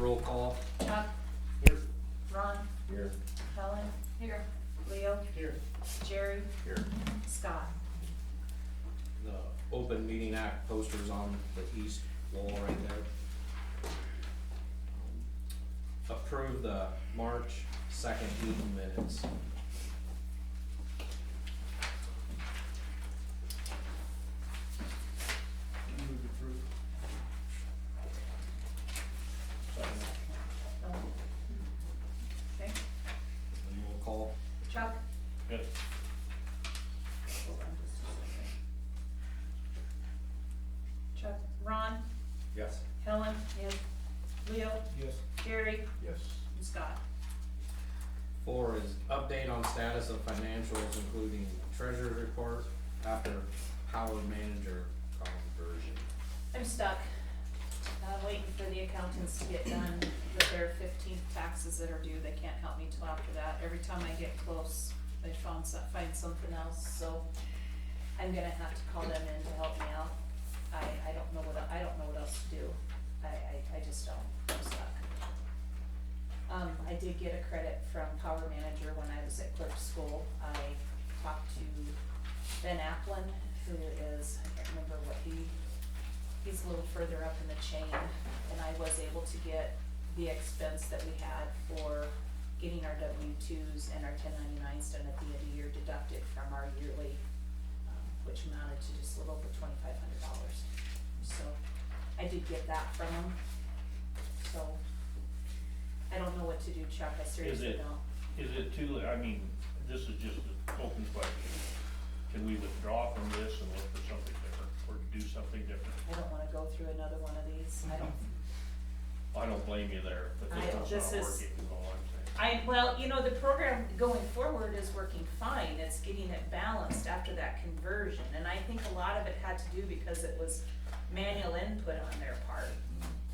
roll call. Chuck, Here. Ron, Here. Helen, here, Leo, Here. Jerry, Here. Scott. The Open Meeting Act posters on the east wall right there. Approve the March 2nd meeting minutes. Move to approve. Second. Oh. Okay, And roll call. Chuck, Yes. hold on just a second. Chuck, Ron, Yes. Helen, yes, Leo, Yes. Jerry, Yes. and Scott. 4 is update on status of financials, including treasurer's report after power manager conversion. I'm stuck, waiting for the accountants to get done with their 15th taxes that are due. They can't help me till after that. Every time I get close, they find something else, so I'm gonna have to call them in to help me out. I don't know what else to do. I just don't, I'm stuck. I did get a credit from Power Manager when I was at clerk school. I talked to Ben Applin, who is, I can't remember what he's a little further up in the chain, and I was able to get the expense that we had for getting our W-2s and our 1099s done at the end of the year deducted from our yearly, which amounted to just a little over $2,500. So I did get that from him. So I don't know what to do, Chuck, I seriously don't. Is it too, I mean, this is just an open question. Can we withdraw from this and look for something different, or do something different? I don't wanna go through another one of these. I don't blame you there, but I- this one's this not is- working, is all I'm saying. Well, you know, the program going forward is working fine, it's getting it balanced after that conversion, and I think a lot of it had to do because it was manual input on their part.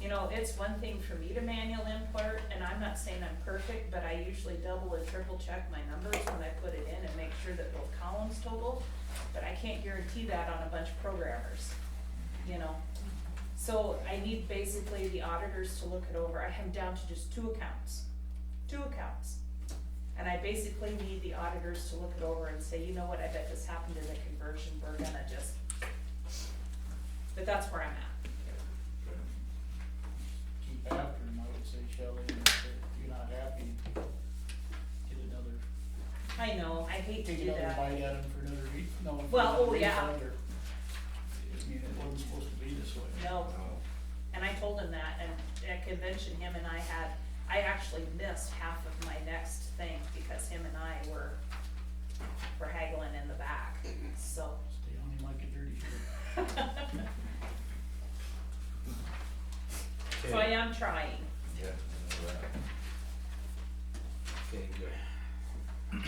You know, it's one thing for me to manual input, and I'm not saying I'm perfect, but I usually double and triple check my numbers when I put it in and make sure that both columns total, but I can't guarantee that on a bunch of programmers, you know? So I need basically the auditors to look it over. I am down to just two accounts. And I basically need the auditors to look it over and say, you know what, I bet this happened in the conversion, we're gonna just, but that's where I'm at. Keep after him, I would say, Shelley, and if you're not happy, get another, I know, I hate to take do another that. bite at him for another no. for Well, another oh, yeah. refund, or- I mean, it wasn't supposed to be this way. No, and I told him that, and at convention, him and I actually missed half of my next thing because him and I were haggling in the back, so. Stay on him like a dirty shirt. So I am trying. Yeah. Okay, good.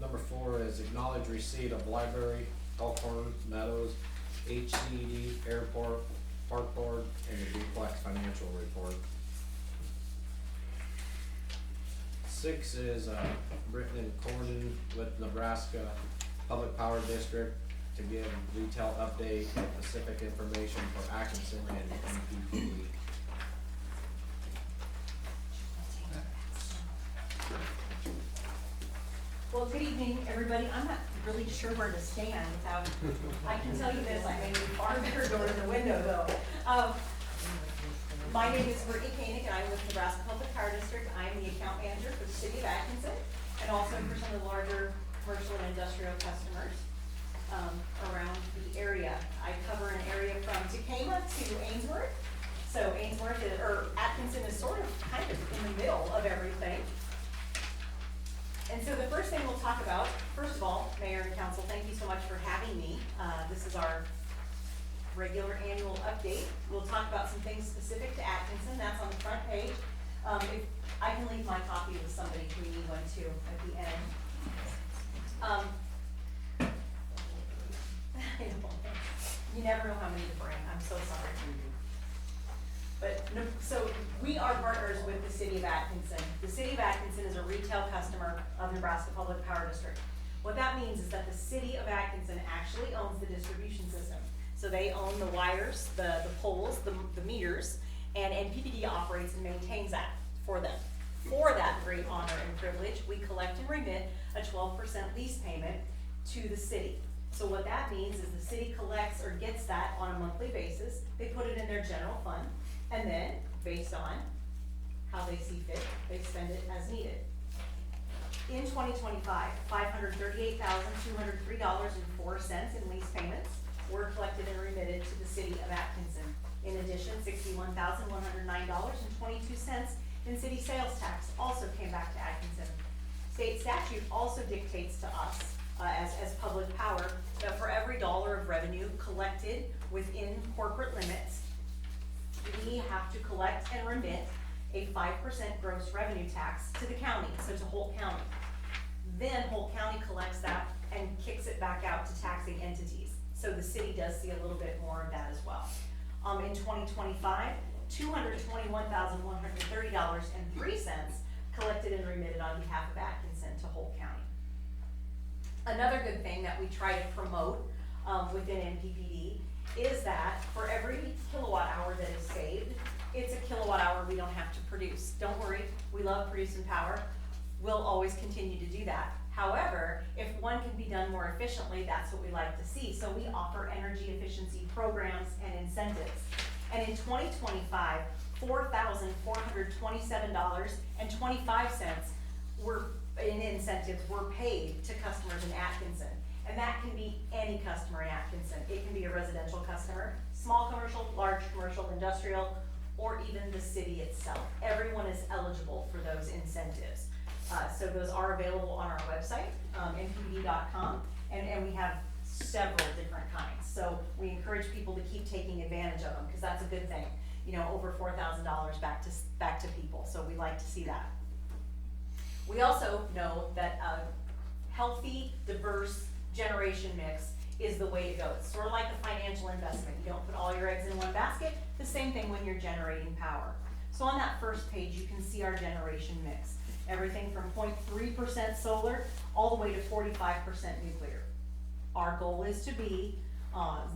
Number 4 is acknowledge receipt of library, Elkhorn Meadows, HCD, airport, park board, and the duplex financial report. 6 is, Britton and Corning with Nebraska Public Power District to give retail update and specific information for Atkinson and MPP. Well, good evening, everybody. I'm not really sure where to stand without, I can tell you this, I may be far better door in the window though. My name is Brittany Koenig, and I'm with Nebraska Public Power District. I'm the account manager for the city of Atkinson, and also for some of the larger commercial and industrial customers around the area. I cover an area from Tacoma to Ainsworth. So Ainsworth, or Atkinson is sort of kind of in the middle of everything. And so the first thing we'll talk about, first of all, Mayor and Council, thank you so much for having me. This is our regular annual update. We'll talk about some things specific to Atkinson, that's on the front page. If I can leave my copy with somebody if we need one too at the end. You never know how many to bring, I'm so sorry. But, no, so we are partners with the city of Atkinson. The city of Atkinson is a retail customer of Nebraska Public Power District. What that means is that the city of Atkinson actually owns the distribution system. So they own the wires, the poles, the meters, and NPPD operates and maintains that for them. For that great honor and privilege, we collect and remit a 12% lease payment to the city. So what that means is the city collects or gets that on a monthly basis, they put it in their general fund, and then, based on how they see fit, they spend it as needed. In 2025, $538,203.04 in lease payments were collected and remitted to the city of Atkinson. In addition, $61,109.22 in city sales tax also came back to Atkinson. State statute also dictates to us, as public power, that for every dollar of revenue collected within corporate limits, we have to collect and remit a 5% gross revenue tax to the county, so to Holt County. Then Holt County collects that and kicks it back out to taxing entities. So the city does see a little bit more of that as well. In 2025, $221,130.03 collected and remitted on behalf of Atkinson to Holt County. Another good thing that we try to promote within NPPD is that for every kilowatt hour that is saved, it's a kilowatt hour we don't have to produce. Don't worry, we love producing power. We'll always continue to do that. However, if one can be done more efficiently, that's what we like to see. So we offer energy efficiency programs and incentives. And in 2025, $4,427.25 were in incentives were paid to customers in Atkinson. And that can be any customer in Atkinson. It can be a residential customer, small commercial, large commercial, industrial, or even the city itself. Everyone is eligible for those incentives. So those are available on our website, npd.com, and we have several different kinds. So we encourage people to keep taking advantage of them, because that's a good thing. You know, over $4,000 back to people, so we like to see that. We also know that a healthy, diverse generation mix is the way to go. It's sort of like a financial investment. You don't put all your eggs in one basket. The same thing when you're generating power. So on that first page, you can see our generation mix. Everything from 0.3% solar all the way to 45% nuclear. Our goal is to be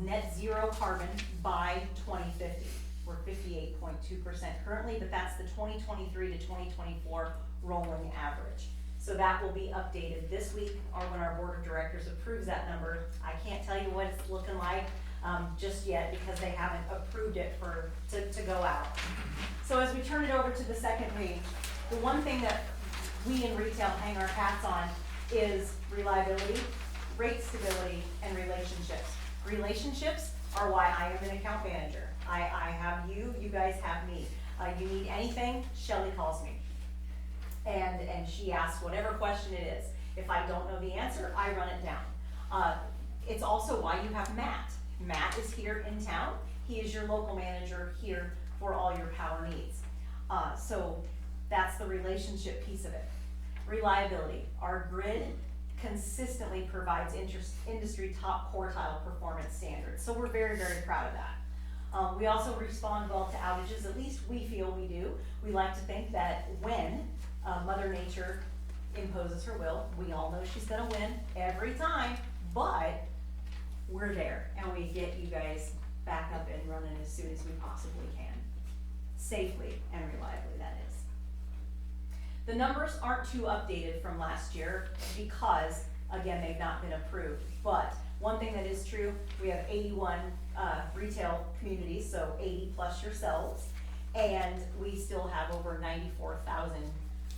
net zero carbon by 2050. We're 58.2% currently, but that's the 2023 to 2024 rolling average. So that will be updated this week or when our board of directors approves that number. I can't tell you what it's looking like just yet because they haven't approved it to go out. So as we turn it over to the second page, the one thing that we in retail hang our hats on is reliability, rate stability, and relationships. Relationships are why I am an account manager. I have you, you guys have me. You need anything, Shelly calls me. And she asks whatever question it is. If I don't know the answer, I run it down. It's also why you have Matt. Matt is here in town. He is your local manager here for all your power needs. So that's the relationship piece of it. Reliability. Our grid consistently provides industry top quartile performance standards. So we're very, very proud of that. We also respond well to outages, at least we feel we do. We like to think that when Mother Nature imposes her will, we all know she's gonna win every time, but we're there and we get you guys back up and running as soon as we possibly can. Safely and reliably, that is. The numbers aren't too updated from last year because, again, they've not been approved. But one thing that is true, we have 81 retail communities, so 80 plus yourselves, and we still have over 94,000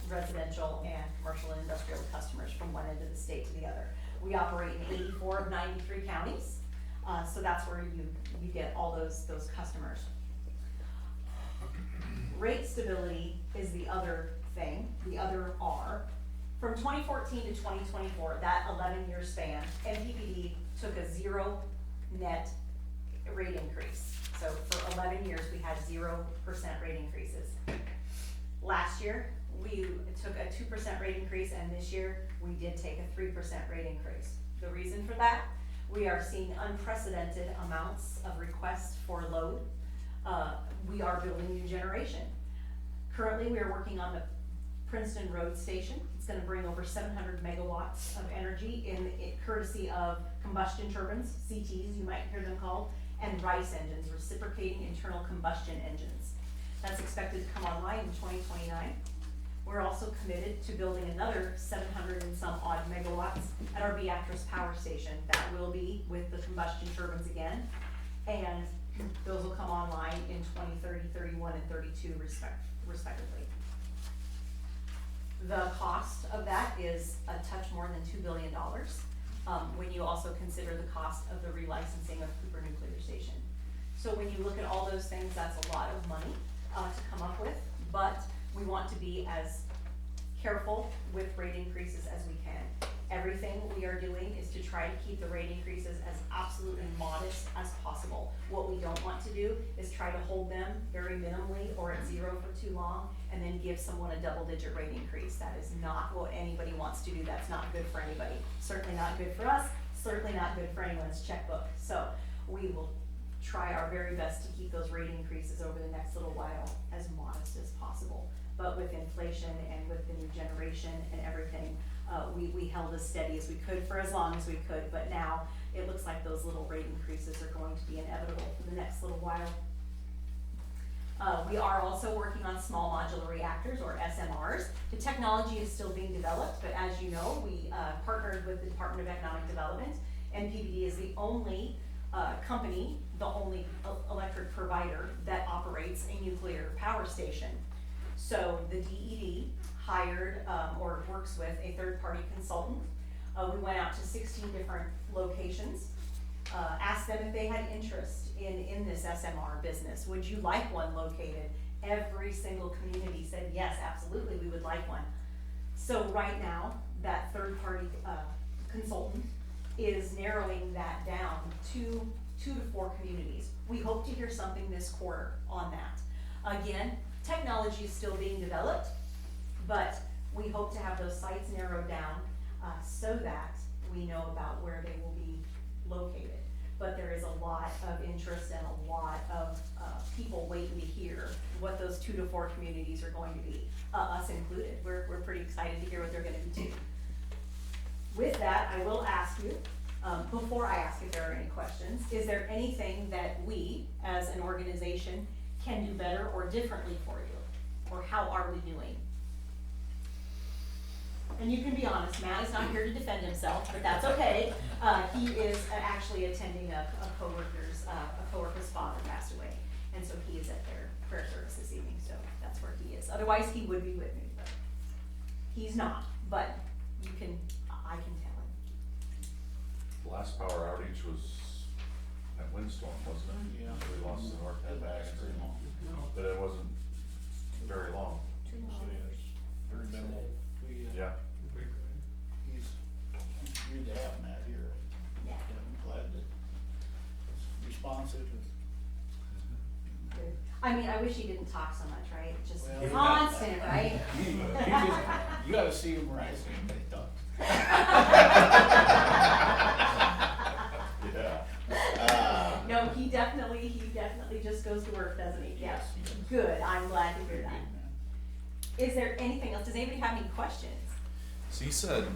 residential and commercial and industrial customers from one end of the state to the other. We operate in 84 of 93 counties, so that's where you get all those customers. Rate stability is the other thing, the other R. From 2014 to 2024, that 11-year span, NPPD took a 0 net rate increase. So for 11 years, we had 0% rate increases. Last year, we took a 2% rate increase, and this year, we did take a 3% rate increase. The reason for that, we are seeing unprecedented amounts of requests for load. We are building new generation. Currently, we are working on the Princeton Road Station. It's gonna bring over 700 megawatts of energy courtesy of combustion turbines, CTs, you might hear them called, and RICE engines, reciprocating internal combustion engines. That's expected to come online in 2029. We're also committed to building another 700 and some odd megawatts at our Beatrice Power Station. That will be with the combustion turbines again, and those will come online in 2030, 31, and 32 respectively. The cost of that is a touch more than $2 billion, when you also consider the cost of the relicensing of Cooper Nuclear Station. So when you look at all those things, that's a lot of money to come up with, but we want to be as careful with rate increases as we can. Everything we are doing is to try to keep the rate increases as absolutely modest as possible. What we don't want to do is try to hold them very minimally or at zero for too long and then give someone a double-digit rate increase. That is not what anybody wants to do. That's not good for anybody. Certainly not good for us, certainly not good for anyone's checkbook. So we will try our very best to keep those rate increases over the next little while as modest as possible. But with inflation and with the new generation and everything, we held as steady as we could for as long as we could, but now it looks like those little rate increases are going to be inevitable for the next little while. We are also working on small modular reactors, or SMRs. The technology is still being developed, but as you know, we partnered with the Department of Economic Development, and PBD is the only company, the only electric provider that operates a nuclear power station. So the DED hired or works with a third-party consultant. We went out to 16 different locations, asked them if they had interest in this SMR business. Would you like one located? Every single community said, yes, absolutely, we would like one. So right now, that third-party consultant is narrowing that down to 2 to 4 communities. We hope to hear something this quarter on that. Again, technology is still being developed, but we hope to have those sites narrowed down so that we know about where they will be located. But there is a lot of interest and a lot of people waiting to hear what those 2 to 4 communities are going to be, us included. We're pretty excited to hear what they're gonna be too. With that, I will ask you, before I ask if there are any questions, is there anything that we, as an organization, can do better or differently for you? Or how are we doing? And you can be honest, Matt is not here to defend himself, but that's okay. He is actually attending a coworker's father passed away, and so he is at their prayer service this evening, so that's where he is. Otherwise, he would be with me, but he's not, but I can tell him. The last power outage was at windstorm, wasn't it? Yeah. We lost the north head back, but it wasn't very long. So, yes, very minimal. Yeah. He's good to have Matt here. Yeah. I'm glad that it's responsive. Good. I mean, I wish he didn't talk so much, right? Just Well, constant, right? You gotta see him when I see him, they talk. Yeah. No, he definitely just goes to work, doesn't he? Yes. Good, I'm glad to hear that. Is there anything else? Does anybody have any questions? So you said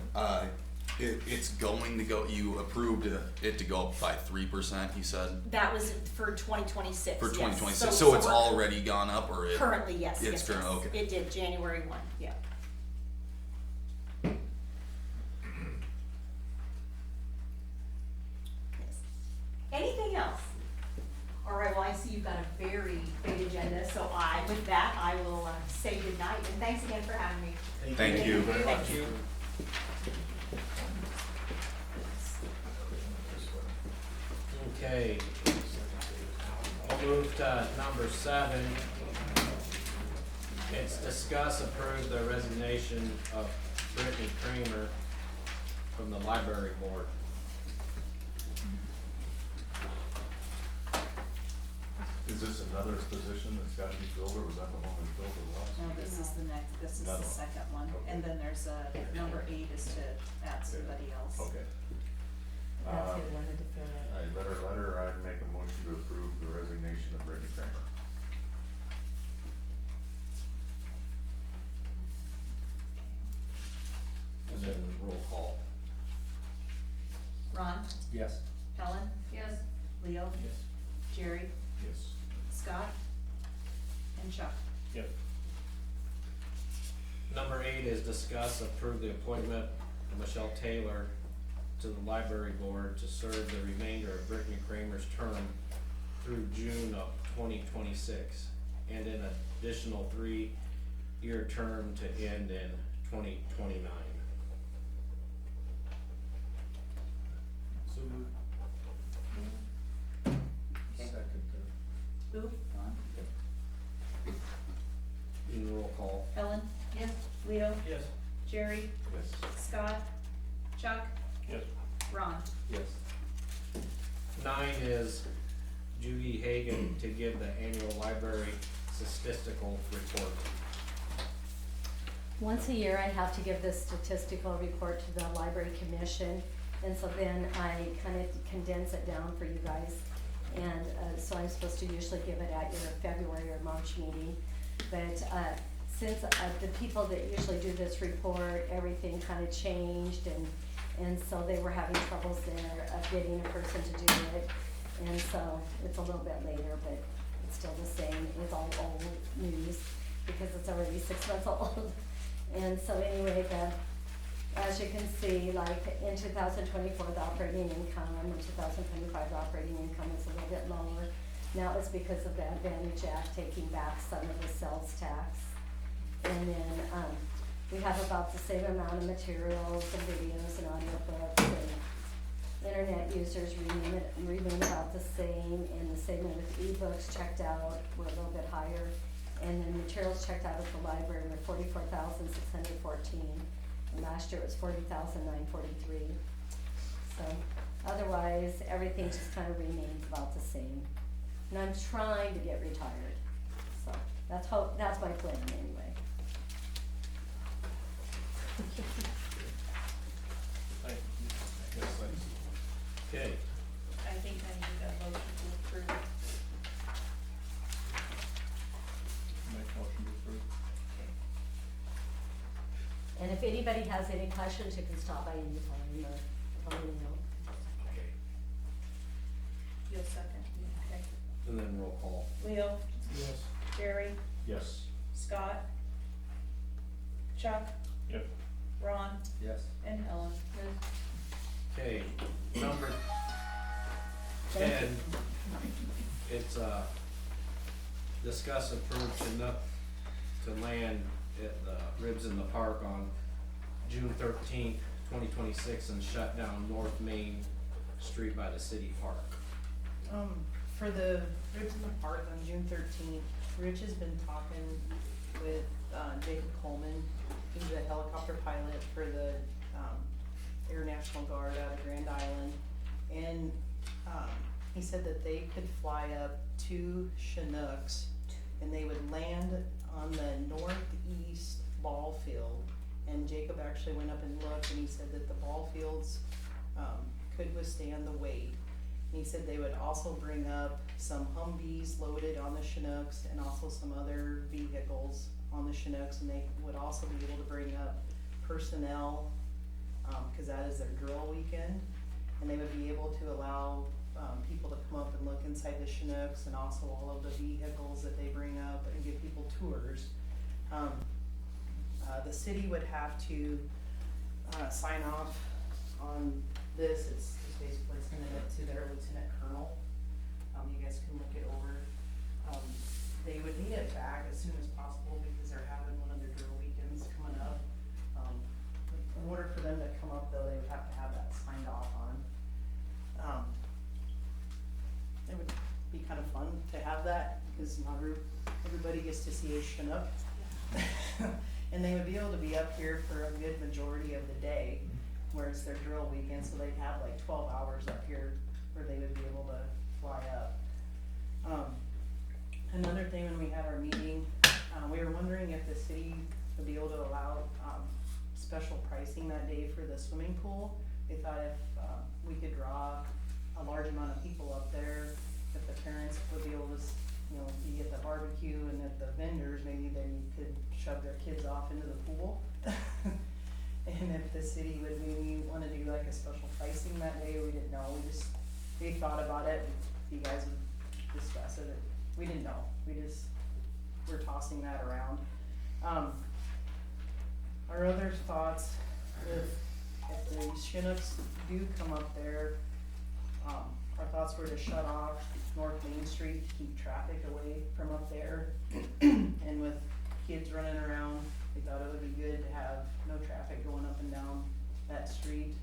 it's going to go. You approved it to go up by 3%. You said That was for 2026. for yes. 2026. So it's we're already gone up, or it currently, yes. It's yes, current. yes. Okay. It did January 1. Yeah. Yes. Anything else? All right. Well, I see you've got a very big agenda. So with that, I will say good night and thanks again for having me. Thank you. Thank you. Okay. I'll move to number 7. It's discuss approve the resignation of Brittany Kramer from the library board. Is this another position that's got to be filled, or was that the one we filled the last? No, this is the next, this is Another the one. second one, Okay. and then there's number 8 is to add somebody else. Okay. That's who wanted to fill it. I letter, I'd make a motion to approve the resignation of Brittany Kramer. And then roll call. Ron, Yes. Helen? Yes. Leo? Yes. Jerry? Yes. Scott? and Chuck. Yes. Number 8 is discuss approve the appointment of Michelle Taylor to the library board to serve the remainder of Brittany Kramer's term through June of 2026, and an additional 3-year term to end in 2029. So moved. Second. Who? In roll call. Ellen? Yes. Leo? Yes. Jerry? Yes. Scott? Chuck? Yes. Ron? Yes. 9 is Judy Hagan to give the annual library statistical report. Once a year, I have to give this statistical report to the library commission, and so then I kind of condense it down for you guys. And, so I'm supposed to usually give it at your February or March meeting. But, since, the people that usually do this report, everything kind of changed, and so they were having troubles there of getting a person to do it. And so it's a little bit later, but it's still the same, it's all old news, because it's already 6 months old. And so anyway, as you can see, like in 2024, the operating income, in 2025, the operating income is a little bit lower. Now it's because of the Advantage Act taking back some of the sales tax. And then, we have about the same amount of materials and videos and audiobooks, and internet users remain about the same, and the same with ebooks checked out, were a little bit higher. And then materials checked out at the library were 44,614, and last year it was 40,943. So otherwise, everything just kind of remains about the same. And I'm trying to get retired, so that's my plan anyway. Thank you. Yes, thanks. Okay, I think I need a motion to approve. Make motion to approve. And if anybody has any questions, you can stop by anytime or let me know. okay, You'll second, okay. and then roll call. Leo? Yes. Jerry? Yes. Scott? Chuck? Yes. Ron? Yes. And Ellen? Okay, number Thank 10, it's, discuss approve to land at the Ribs in the Park on June 13th, 2026, and shut down North Main Street by the city park. For the Ribs in the Park on June 13th, Rich has been talking with, Jacob Coleman, who's a helicopter pilot for the, Air National Guard out of Grand Island. And, he said that they could fly up 2 Chinooks, and they would land on the northeast ball field. And Jacob actually went up and looked, and he said that the ball fields, could withstand the weight. And he said they would also bring up some Humvees loaded on the Chinooks, and also some other vehicles on the Chinooks, and they would also be able to bring up personnel, cause that is their drill weekend. And they would be able to allow, people to come up and look inside the Chinooks, and also all of the vehicles that they bring up, and give people tours. The city would have to, sign off on this, it's basically sending it to their lieutenant colonel. You guys can look it over. They would need it back as soon as possible, because they're having one of their drill weekends coming up. In order for them to come up though, they would have to have that signed off on. It would be kind of fun to have that, because not everybody gets to see a Chinook. And they would be able to be up here for a good majority of the day, where it's their drill weekend, so they'd have like 12 hours up here where they would be able to fly up. Another thing, when we had our meeting, we were wondering if the city would be able to allow, special pricing that day for the swimming pool. We thought if, we could draw a large amount of people up there, if the parents would be able to, be at the barbecue, and at the vendors, maybe they could shove their kids off into the pool. And if the city would maybe wanna do like a special pricing that day, we didn't know, we thought about it, and you guys would discuss it, we didn't know, we just we're tossing that around. Our other thoughts, if the Chinooks do come up there, our thoughts were to shut off North Main Street to keep traffic away from up there. And with kids running around, we thought it would be good to have no traffic going up and down that street.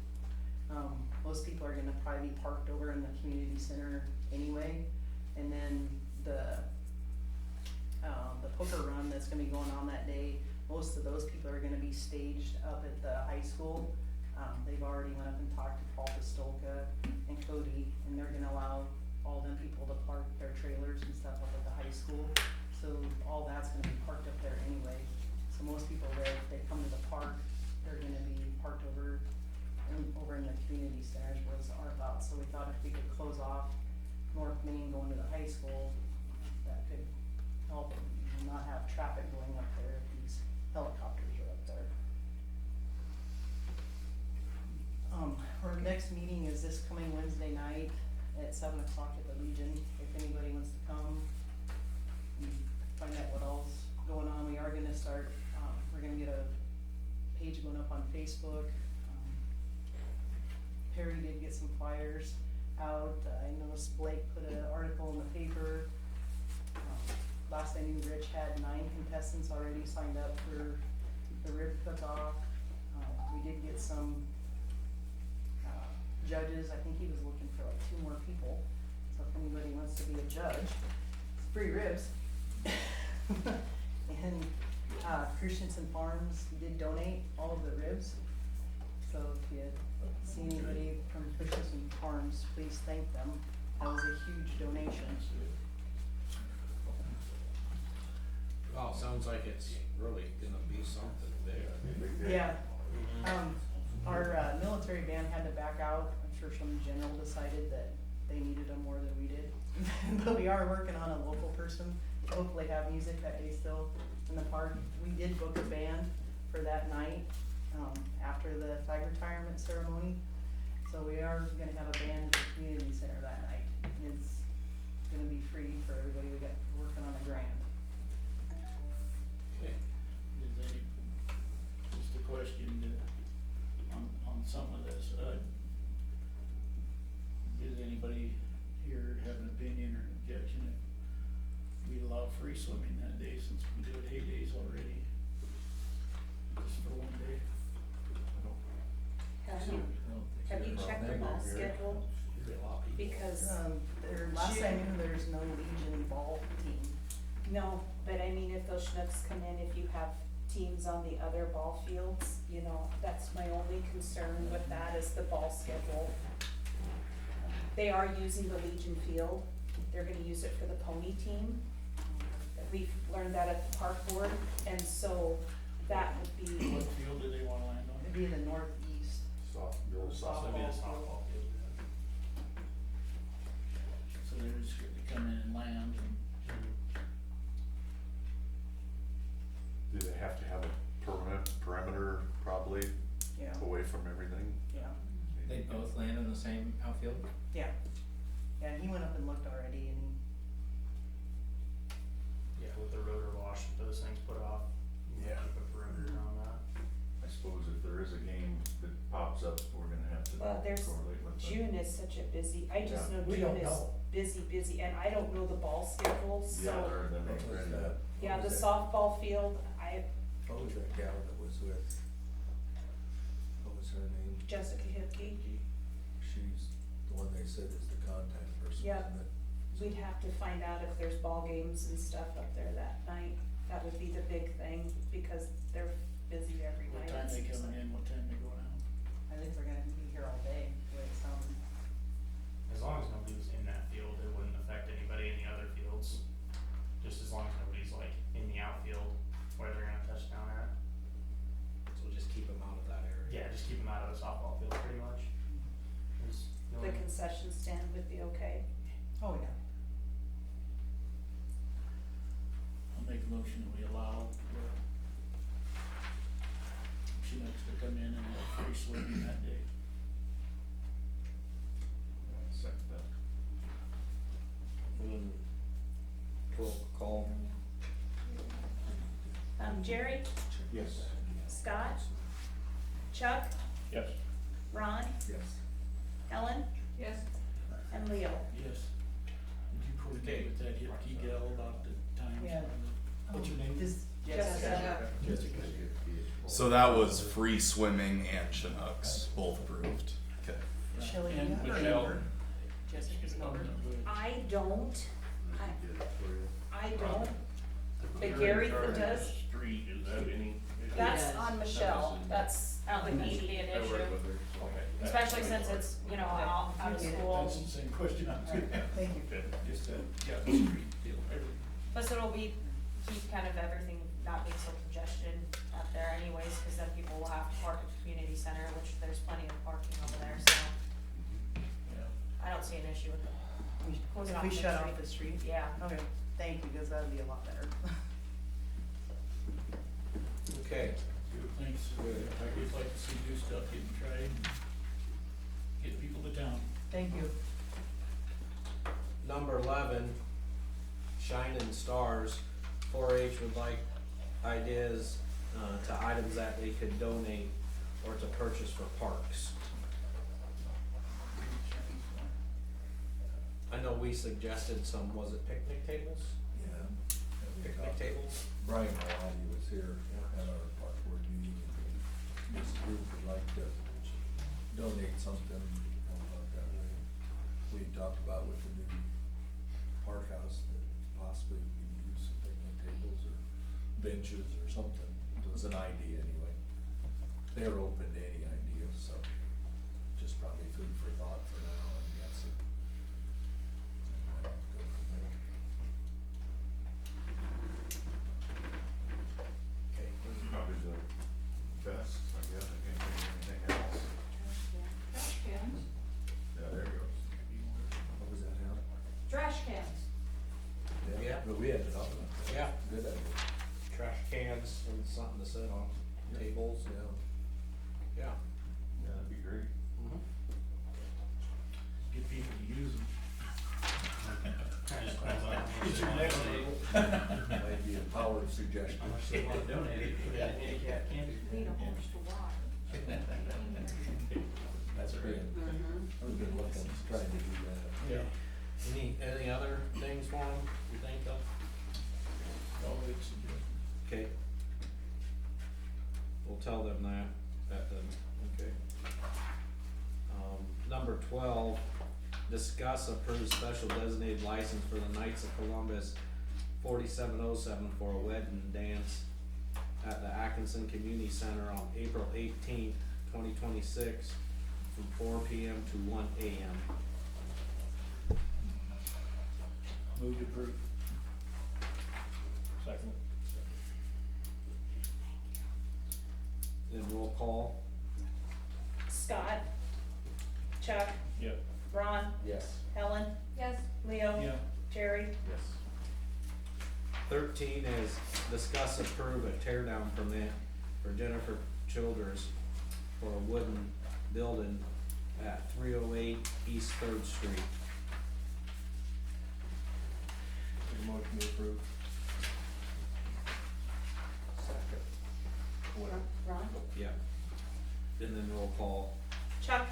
Most people are gonna probably be parked over in the community center anyway. And then the poker run that's gonna be going on that day, most of those people are gonna be staged up at the high school. They've already went up and talked to Paul Pistolka and Cody, and they're gonna allow all them people to park their trailers and stuff up at the high school. So all that's gonna be parked up there anyway. So most people there, if they come to the park, they're gonna be parked over in the community centers was our thought. So we thought if we could close off North Main going to the high school, that could help not have traffic going up there if these helicopters are up there. Our next meeting is this coming Wednesday night at 7 o'clock at the Legion. If anybody wants to come and find out what all's going on, we are gonna start, we're gonna get a page going up on Facebook. Perry did get some flyers out. I noticed Blake put an article in the paper. Last I knew, Rich had 9 contestants already signed up for the rib cook-off. We did get some judges. I think he was looking for like 2 more people. So if anybody wants to be a judge, it's free ribs. And Christensen Farms did donate all of the ribs. So if you see anybody from Christensen Farms, please thank them. That was a huge donation. Well, sounds like it's really gonna be something big. Yeah. Our military band had to back out. I'm sure some general decided that they needed them more than we did. But we are working on a local person to hopefully have music that day still in the park. We did book a band for that night, after the flag retirement ceremony. So we are gonna have a band at the community center that night. It's gonna be free for everybody. We got working on a grant. Okay. Is any, just a question on some of this, does anybody here have an opinion or objection if we allow free swimming that day since we do it heydays already? Just for one day? Have you checked the ball schedule? Because, Last I knew, there's no Legion ball team. no, but I mean, if those Chinooks come in, if you have teams on the other ball fields, you know, that's my only concern with that is the ball schedule. They are using the Legion field, they're gonna use it for the pony team. We've learned that at the park board, and so that would be, What field do they wanna land on? It'd be in the northeast. The old Softball field. So they're just gonna come in and land and. Do they have to have a permanent perimeter probably Yeah, away from everything? yeah, They both land in the same outfield? yeah. Yeah, he went up and looked already and Yeah, with the rotor wash, those things put off. You Yeah. Keep a perimeter around that. I suppose if there is a game that pops up, we're gonna have to well, there's, correlate with that. June is such a busy, I just Yeah. know We June don't is know. busy, and I don't know the ball schedule, so. Yeah, they're not ready. Yeah, the softball field, What was that gal that was with, what was her name? Jessica Hipke, She's the one they said is the contact person, Yeah. isn't it? we'd have to find out if there's ball games and stuff up there that night. That would be the big thing, because they're busy every What night. time it they seems coming like. in, what time they going out? I think they're gonna be here all day, the way it sounds. As long as nobody's in that field, it wouldn't affect anybody in the other fields. Just as long as nobody's like in the outfield where they're gonna touch down at. So just keep them out of that area. Yeah, just keep them out of the softball field pretty much. Is the The only- concession stand would be okay. Oh, yeah. I'll make a motion that we allow Chinooks to come in and have free swimming that day. Second that. Roll call. Jerry, Yes. Scott, Chuck, Yes. Ron, Yes. Helen, Yes. and Leo. Yes. Did you coordinate with that hip gal about the times? Yeah. What's your name? This Jessica. Jessica. So that was free swimming and Chinooks, both approved. Okay. Shelley, And you have her Michelle. number? Jessica's number? I don't, I don't, but You're in Gary charge of the does. Street, is that any issue? That's Yes. on Michelle, that's, I don't think that should be an issue, Okay. especially since it's, you know, out of school. That's the same question I was gonna ask. Thank you. Okay. Just, yeah, the street deal. Plus it'll be, keep kind of everything not being so congested out there anyways, cause then people will have to park at the community center, which there's plenty of parking over there, so Yeah. I don't see an issue with it. Closing If off we the shut street. off the street? Yeah. Okay, thank you, cause that'd be a lot better. Okay, Thanks. I'd like to see new stuff getting tried, and get people to town. Thank you. number 11, Shining Stars. 4-H would like ideas to items that they could donate or to purchase for parks. I know we suggested some, was it picnic tables? Yeah. Picnic tables? Brian Maloney was here at our park board meeting, and this group would like to donate something, how about that way? We talked about with the new park house, that possibly we could use some picnic tables or benches or something. It was an idea anyway. They were open to any ideas, so just probably food for thought for now, I'm guessing. And, go from there. Okay. Probably the best, I guess, I can't think of anything else. Trash cans. Yeah, there goes. What was that, Al? Trash cans. Yeah. But we had it up. Yeah. Good idea. Trash cans and something to sit on, tables, Yeah. yeah. Yeah, that'd be great. Get people to use them. Kinda just depends on how much Get they your wanna next donate. one. Might be a power suggestion. How much they wanna donate, it, put it in handicap camping. Need a horse to walk. That's great. I've been looking, trying to do that. Yeah. Any other things for them you think of? Oh, it's a good. Okay. We'll tell them that then, okay. Number 12, discuss approve special designated license for the Knights of Columbus 4707 for a wedding dance at the Atkinson Community Center on April 18th, 2026 from 4 PM to 1 AM. Move to approve. Second. Then roll call. Scott, Chuck, Yep. Ron, Yes. Helen, Yes. Leo, Yeah. Jerry, Yes. 13 is discuss approve a tear down permit for Jennifer Childers for a wooden building at 308 East 3rd Street. Make a motion to approve. What? Ron, Yeah. And then roll call. Chuck,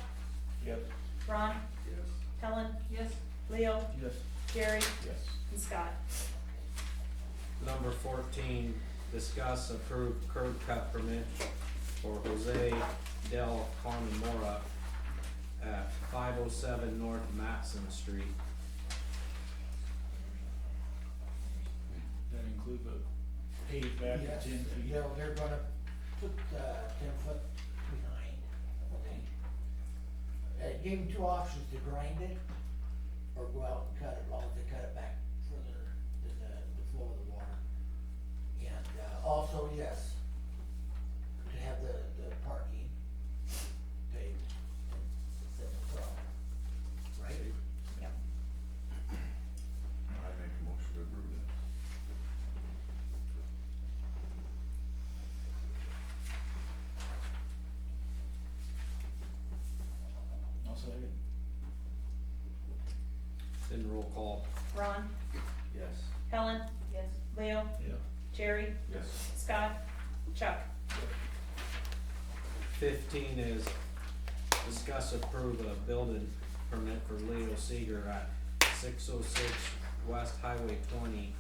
Yep. Ron, Yes. Helen, Yes. Leo, Yes. Jerry, Yes. and Scott. Number 14, discuss approve curb cut permit for Jose Del Carmen Mora at 507 North Matson Street. That include the paved back Yes, 10 feet. you know, they're gonna put 10 foot behind, okay? Gave them two options, to grind it or go out and cut it, as long as they cut it back further than the flow of the water. And, also, yes, to have the parking paved instead of, right? Yep. I make a motion to approve that. I'll second. Then roll call. Ron, Yes. Helen, Yes. Leo, Yeah. Jerry, Yes. Scott, Chuck. 15 is discuss approve a building permit for Leo Seeger at 606 West Highway 20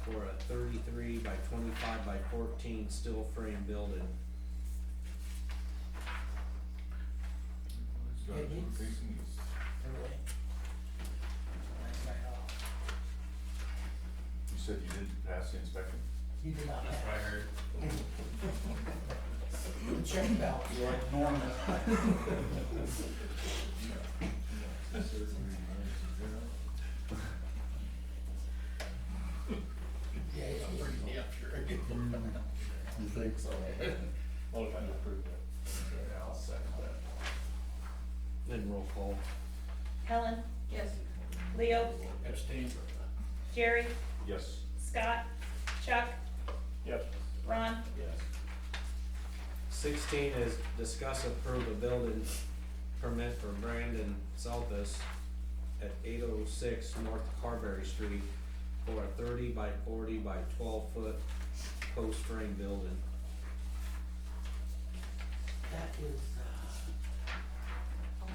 for a 33 by 25 by 14 steel frame building. It's got one facing east. Really? That's right off. You said you didn't pass the inspection? You did not That's what I pass. heard. The check balance. You like Norman? Yeah, it's Pretty damn sure. You think so? Motion to approve that. Yeah, I'll second that. Then roll call. Helen. Yes. Leo, Abstain. Jerry, Yes. Scott, Chuck, Yes. Ron. Yes. 16 is discuss approve a building permit for Brandon Saltus at 806 North Carberry Street for a 30 by 40 by 12 foot post frame building. That is, I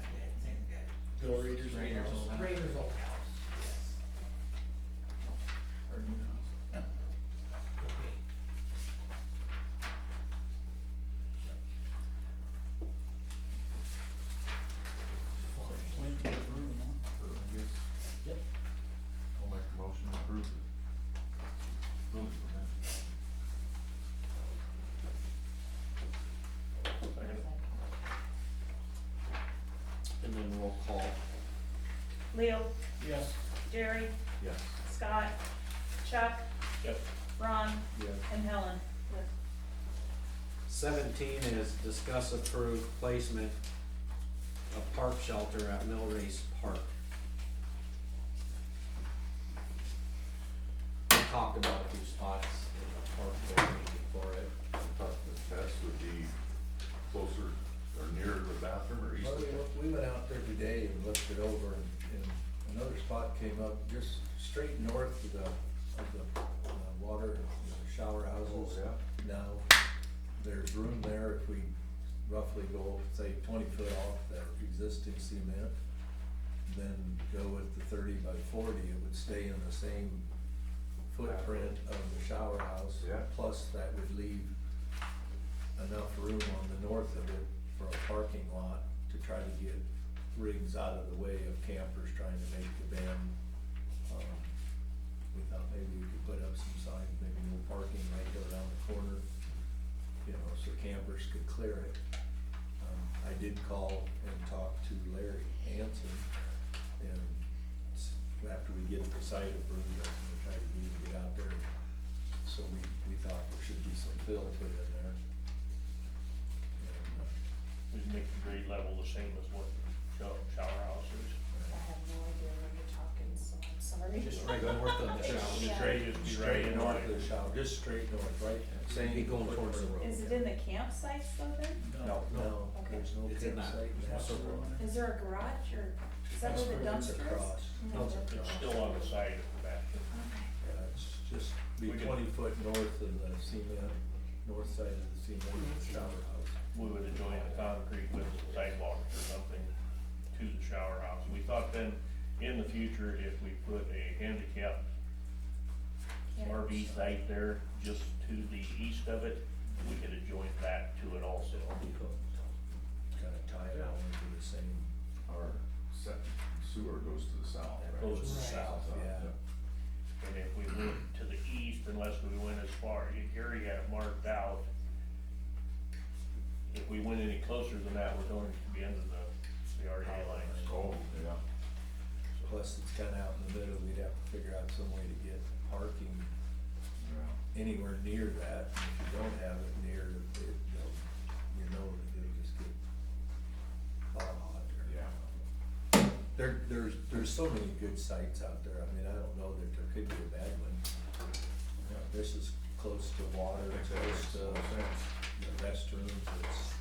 didn't think that. Bill Rader's Rader's house. old house. Rader's old house, yes. Or new house. Okay. Plenty of room, huh? Or I guess Yep. I'll make a motion to approve it. Building permit. Second. And then roll call. Leo, Yes. Jerry, Yes. Scott, Chuck, Yes. Ron, Yes. and Helen. 17 is discuss approve placement of park shelter at Mill Race Park. We talked about a few spots in the park building for it. I thought the best would be closer or nearer the bathroom or east Well, of it. we went out there today and looked it over and another spot came up just straight north of the water, the shower houses. Oh, yeah. Now, there's room there if we roughly go, say, 20 foot off that existing cement. Then go with the 30 by 40, it would stay in the same footprint of the shower house. Yeah. Plus, that would leave enough room on the north of it for a parking lot to try to get rigs out of the way of campers trying to make the bend. We thought maybe we could put up some signs, maybe no parking right there around the corner, you know, so campers could clear it. I did call and talk to Larry Hanson, and after we get the site approved, I'm gonna try to get out there. So we thought there should be some fill put in there. And, We'd make the grade level the same as what shower house is. I have no idea where you're talking, so I'm sorry. Just right north of the shower. Just straight, just be right Straight in north line. of the shower, just straight north, right? Same Be going towards the road. Is it in the campsites though then? No, Okay. there's no It's in that campsite in that circle. one. Is there a garage or, is that where the It's dumpster is? across. No, No, it's it's It's still on the side of the bathroom. Okay. Yeah, it's just be We could- 20 foot north of the cement, north side of the cement shower house. We would have joined the concrete with the sidewalk or something to the shower house. We thought then, in the future, if we put a handicap RV site there, just to the east of it, we could have joined that to it also. Kind of tie it all into the same. Our sewer goes to the south, right? Goes to the Right. south. Yeah. And if we went to the east, unless we went as far, Gary had it marked out. If we went any closer than that, we're going to be under the RDA lines. Oh, yeah. Plus, it's kind of out in the middle, we'd have to figure out some way to get parking Yeah. anywhere near that. And if you don't have it near, it, you know that it'll just get hot there. Yeah. There's so many good sites out there, I mean, I don't know that there could be a bad one. You know, this is close to water, it's close to the restrooms, it's,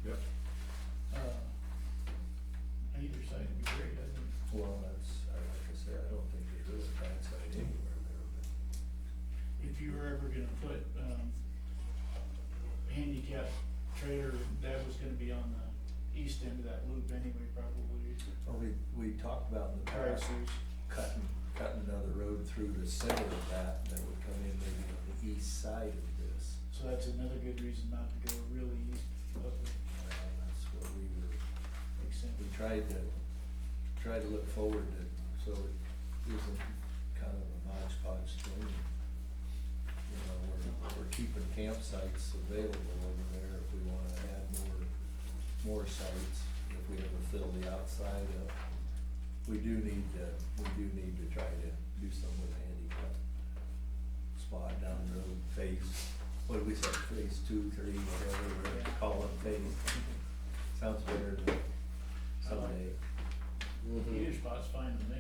Yep. Either side would be great, I think. well, that's, like I said, I don't think there is a bad site anywhere there, but. If gonna put, handicap trailer, that was gonna be on the east end of that loop anyway, probably. Well, we talked about in the past, Drive-throughs. cutting another road through the center of that would come in maybe on the east side of this. So that's another good reason not to go really east of it. That's what we were, Makes sense. we tried to look forward to, so it isn't kind of a hodgepodge thing. You know, we're keeping campsites available over there if we wanna add more sites, if we ever fill the outside up. We do need to try to do something with handicap spot down the road, what did we say, phase 2, 3, whatever we're gonna call it, phase. Sounds better than someday. Either spot's fine with me,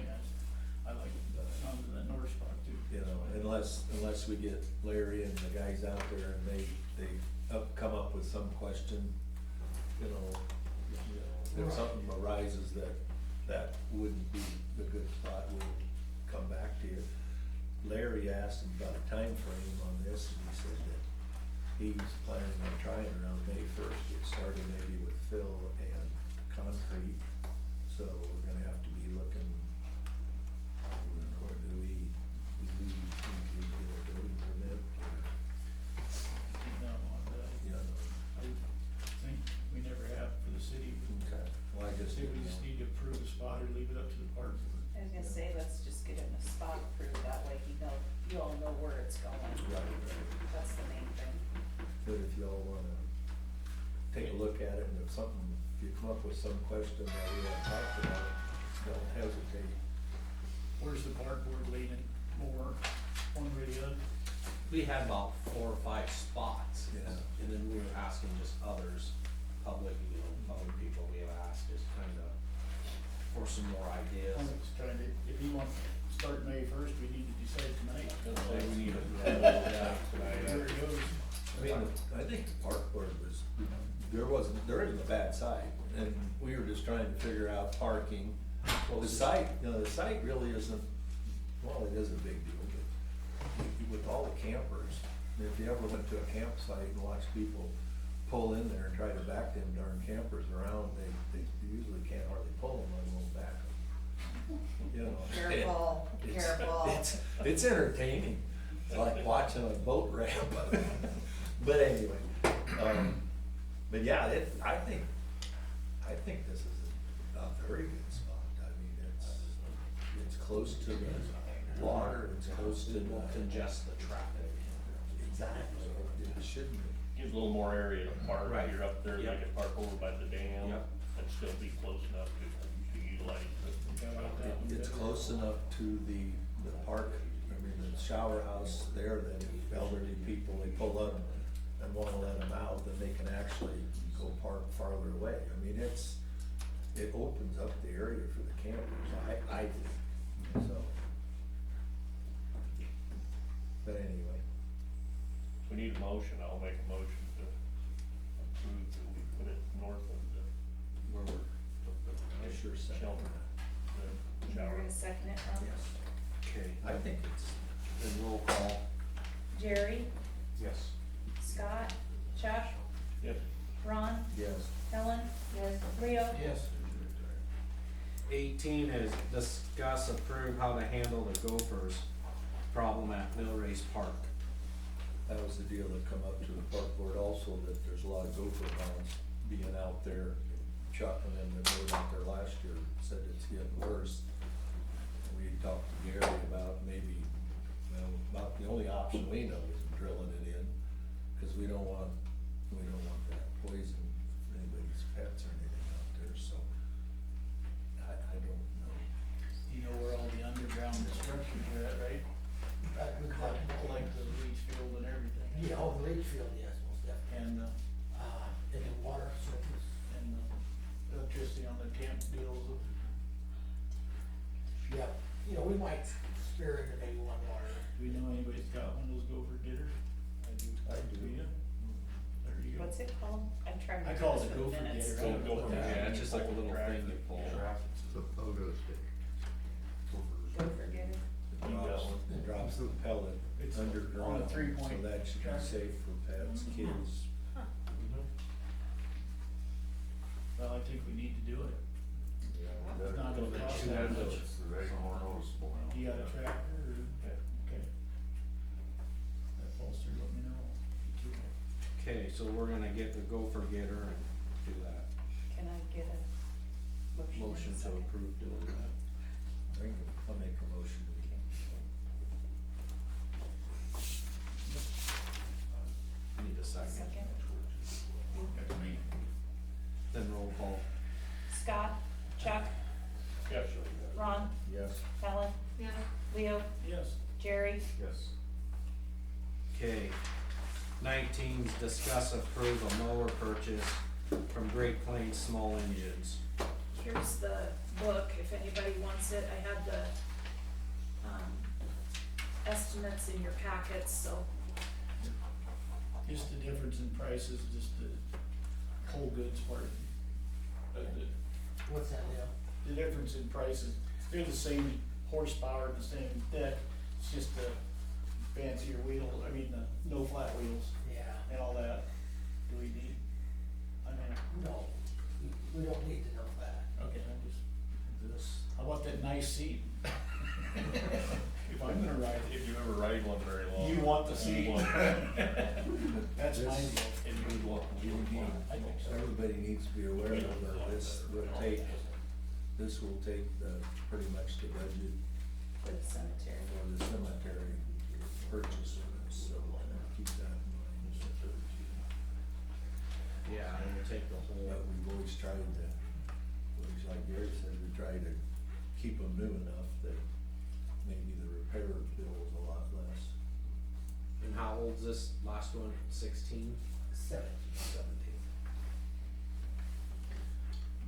I like the north spot too. You know, unless we get Larry and the guys out there and they come up with some question, you know, if something arises that wouldn't be a good spot, we'll come back to you. Larry asked him about a time frame on this, and he said that he's planning on trying around May 1st, get started maybe with fill and concrete. So we're gonna have to be looking, or do we need to get a building permit, or, No, you know? I think we never have for the city. Okay, well, I guess. Say we just need to approve the spot or leave it up to the park board. I was gonna say, let's just get it in a spot approved, that way you all know where it's going. Right. That's the main thing. But if y'all wanna take a look at it, and if you come up with some question that we haven't talked about, don't hesitate. Where's the park board leaning more, one way or the other? We had about 4 or 5 spots. Yeah. And then we were asking just others, public people we have asked, just kinda for some more ideas. I'm just trying to, if you want to start May 1st, we need to decide tonight. Say we need a, Where it goes. I mean, I think the park board was, there isn't a bad site, and we were just trying to figure out parking. Well, the site really isn't, well, it is a big deal, but with all the campers, if you ever went to a campsite and watched people pull in there and try to back them darn campers around, they usually can't hardly pull them, let alone back them. You know. Careful, careful. It's entertaining, it's like watching a boat ramp. But anyway, but yeah, I think this is a very good spot. I mean, it's close to the water, it's close to the. Congest the traffic. Exactly, it should be. gives a little more area to park, Right. you're up there, they Yep. can park over by the dam, Yep. and still be close enough to utilize it. It's close enough to the park, I mean, the shower house there, that if elderly people, they pull up and wanna let them out, then they can actually go park farther away. I mean, it opens up the area for the campers, I think, so. But anyway, We need a motion, I'll make a motion to approve that we put it north of I sure the second shelter, that. the You're shower. gonna second it, Ron? Yes, Okay. I think it's, Then roll call. Jerry, Yes. Scott, Josh, Yes, Ron, yes. Helen? Yes. Leo? Yes. 18 is discuss approve how to handle the gophers problem at Mill Race Park. That was the deal that come up to the park board also, that there's a lot of gopher hounds being out there. Chuck and them that were out there last year said it's getting worse. And we talked to Gary about maybe, about the only option we know is drilling it in, cause we don't want that poison anybody's pets or anything out there, so. I don't know. You know where all the underground structures are at, right? Right, we got, Like the leach field and everything. yeah, oh, the leach field, yes, most definitely. And, And the water surface. and the electricity on the camp deals. Yep, you know, we might spare into maybe one water. Do we know anybody's got one of those gopher getters? I do. Do you? There you go. What's it called? I'm trying to I do call this it a for the gopher minutes. getter. I don't know Gopher what that getter. Yeah, it's is. just like a little thing you pull. It's a pogo stick. Go forget it. you got one. drops the pellet It's on underground, a so 3-point that should be tracker. safe for pets, kids. Well, I think we need to do it. It's not gonna cost Yeah, that much. it's more noticeable now. You got a tractor or, okay. That falls through, let me know. Okay, so we're gonna get the gopher getter and do that. Can I get a motion? in a Motion to second? approve doing that. I'll make a motion. Need a second. Second. That's me. Then roll call. Scott, Chuck, Yes. Ron, Yes. Helen. Yeah. Leo, Yes. Jerry. Yes. Okay. 19's discuss approve a mower purchase from Great Plains Small Engines. Here's the book, if anybody wants it, I had the, estimates in your packets, so. Just the difference in prices, just the whole goods part. What's that, Leo? The difference in prices, they're the same horsepower, the same deck, it's just the fancier wheel, I mean, the no flat wheels Yeah, and all that. Do we need, I mean, no, we don't need to know that. okay, I'm just, how about that nice seat? If I'm gonna ride it, If you ever ride one very long. you want the seat. You want- That's my This- deal. And you would want, You need, I think so. everybody needs to be aware of that this will take the, pretty much the budget For the cemetery. for the cemetery purchase, so keep that in mind. Yeah, and we'll take the whole. But we've always tried to, like Gary said, we try to keep them new enough that maybe the repair bill is a lot less. And how old's this last one? 16? 17. 17.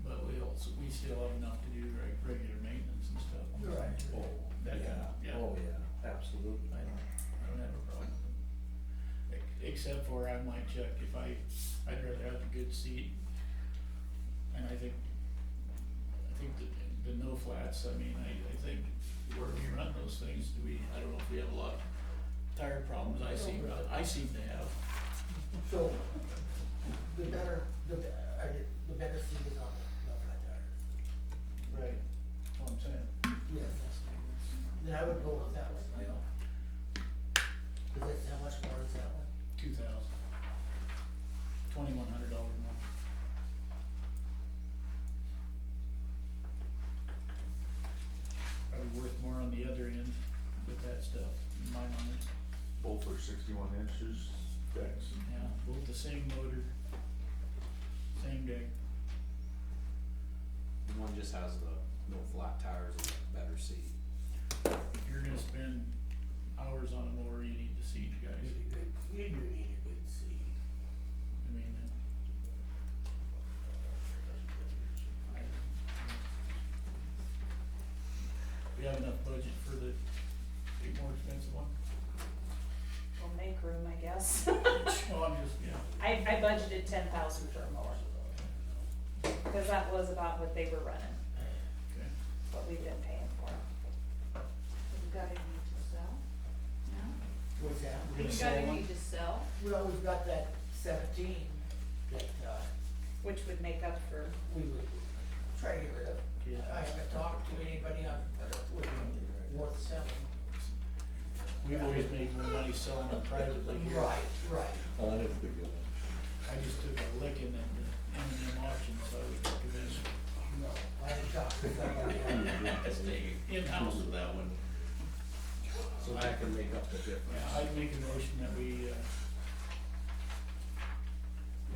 But we still have enough to do regular maintenance and stuff. Right. Oh, that kind of, yeah. Oh, yeah, absolutely. I don't have a problem with it. Except for I might check if I'd rather have a good seat. And I think the no flats, I mean, I think where we run those things, I don't know if we have a lot of tire problems I seem to have. So, the better seat is on the flat tire. Right. That's what I'm saying. Yes, then I would go with that one, Leo. Cause that's, how much more is that one? $2,000. $2,100 more. Probably worth more on the other end with that stuff, in my mind. Both are 61 inches decks. Yeah, both the same motor, same deck. And one just has the no flat tires and a better seat. If you're gonna spend hours on a mower, you need the seat, guys. You do need a good seat. I mean, we have enough budget for the big more expensive one? We'll make room, I guess. Oh, I'm just, yeah. I budgeted 10,000 for a mower. Cause that was about what they were running, Okay. what we've been paying for. We've got any to sell? No? What's that? We're gonna We've sell got one? any to sell? Well, we've got that 17 that, Which would make up for, we would try to get rid of. Yeah. I haven't talked to anybody on, would be worth selling. We've always made more money selling them privately here. Right. Oh, that is a good one. I just took a licking at the M&M auction, so I would recommend No, I haven't talked to somebody. staying in-house with that one. So that can make up the difference. Yeah, I'd make a motion that we,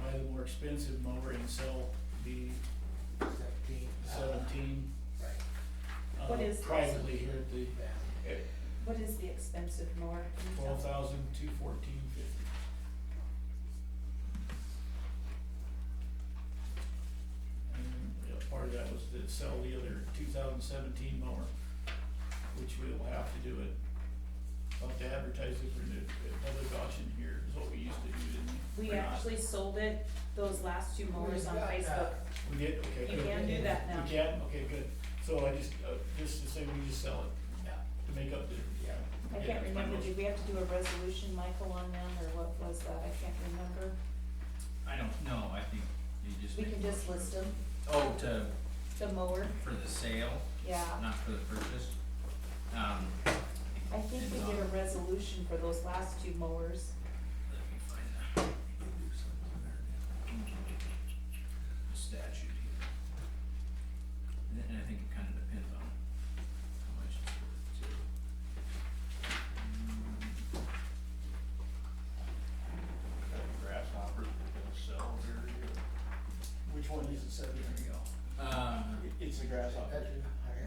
buy the more expensive mower and sell the 17. Right. What is this? Privately here at the, what is the expensive mower? Can you tell? $12,214.50. And, part of that was to sell the other 2017 mower, which we will have to do it. I'll have to advertise it for the public auction here, is what we used to do, didn't we? We Or not? actually sold it, those last two mowers on We've got Facebook. We did, okay, You good. can do that now. We can, okay, good. So I just to say we just sell it Yeah. to make up the, Yeah. I Yeah, can't that's my remember, motion. did we have to do a resolution, Michael, on them, or what was that? I can't remember. I don't know, I think you just. We make can a just motion list to- them, Oh, to, the mower, for the sale, yeah. not for the purchase. I think we did a resolution for those last two mowers. Let me find the statute here. And I think it kind of depends on how much it's worth too. Grasshoppers we're gonna sell here, Which one is it, Seven? There we go. It's the grasshopper.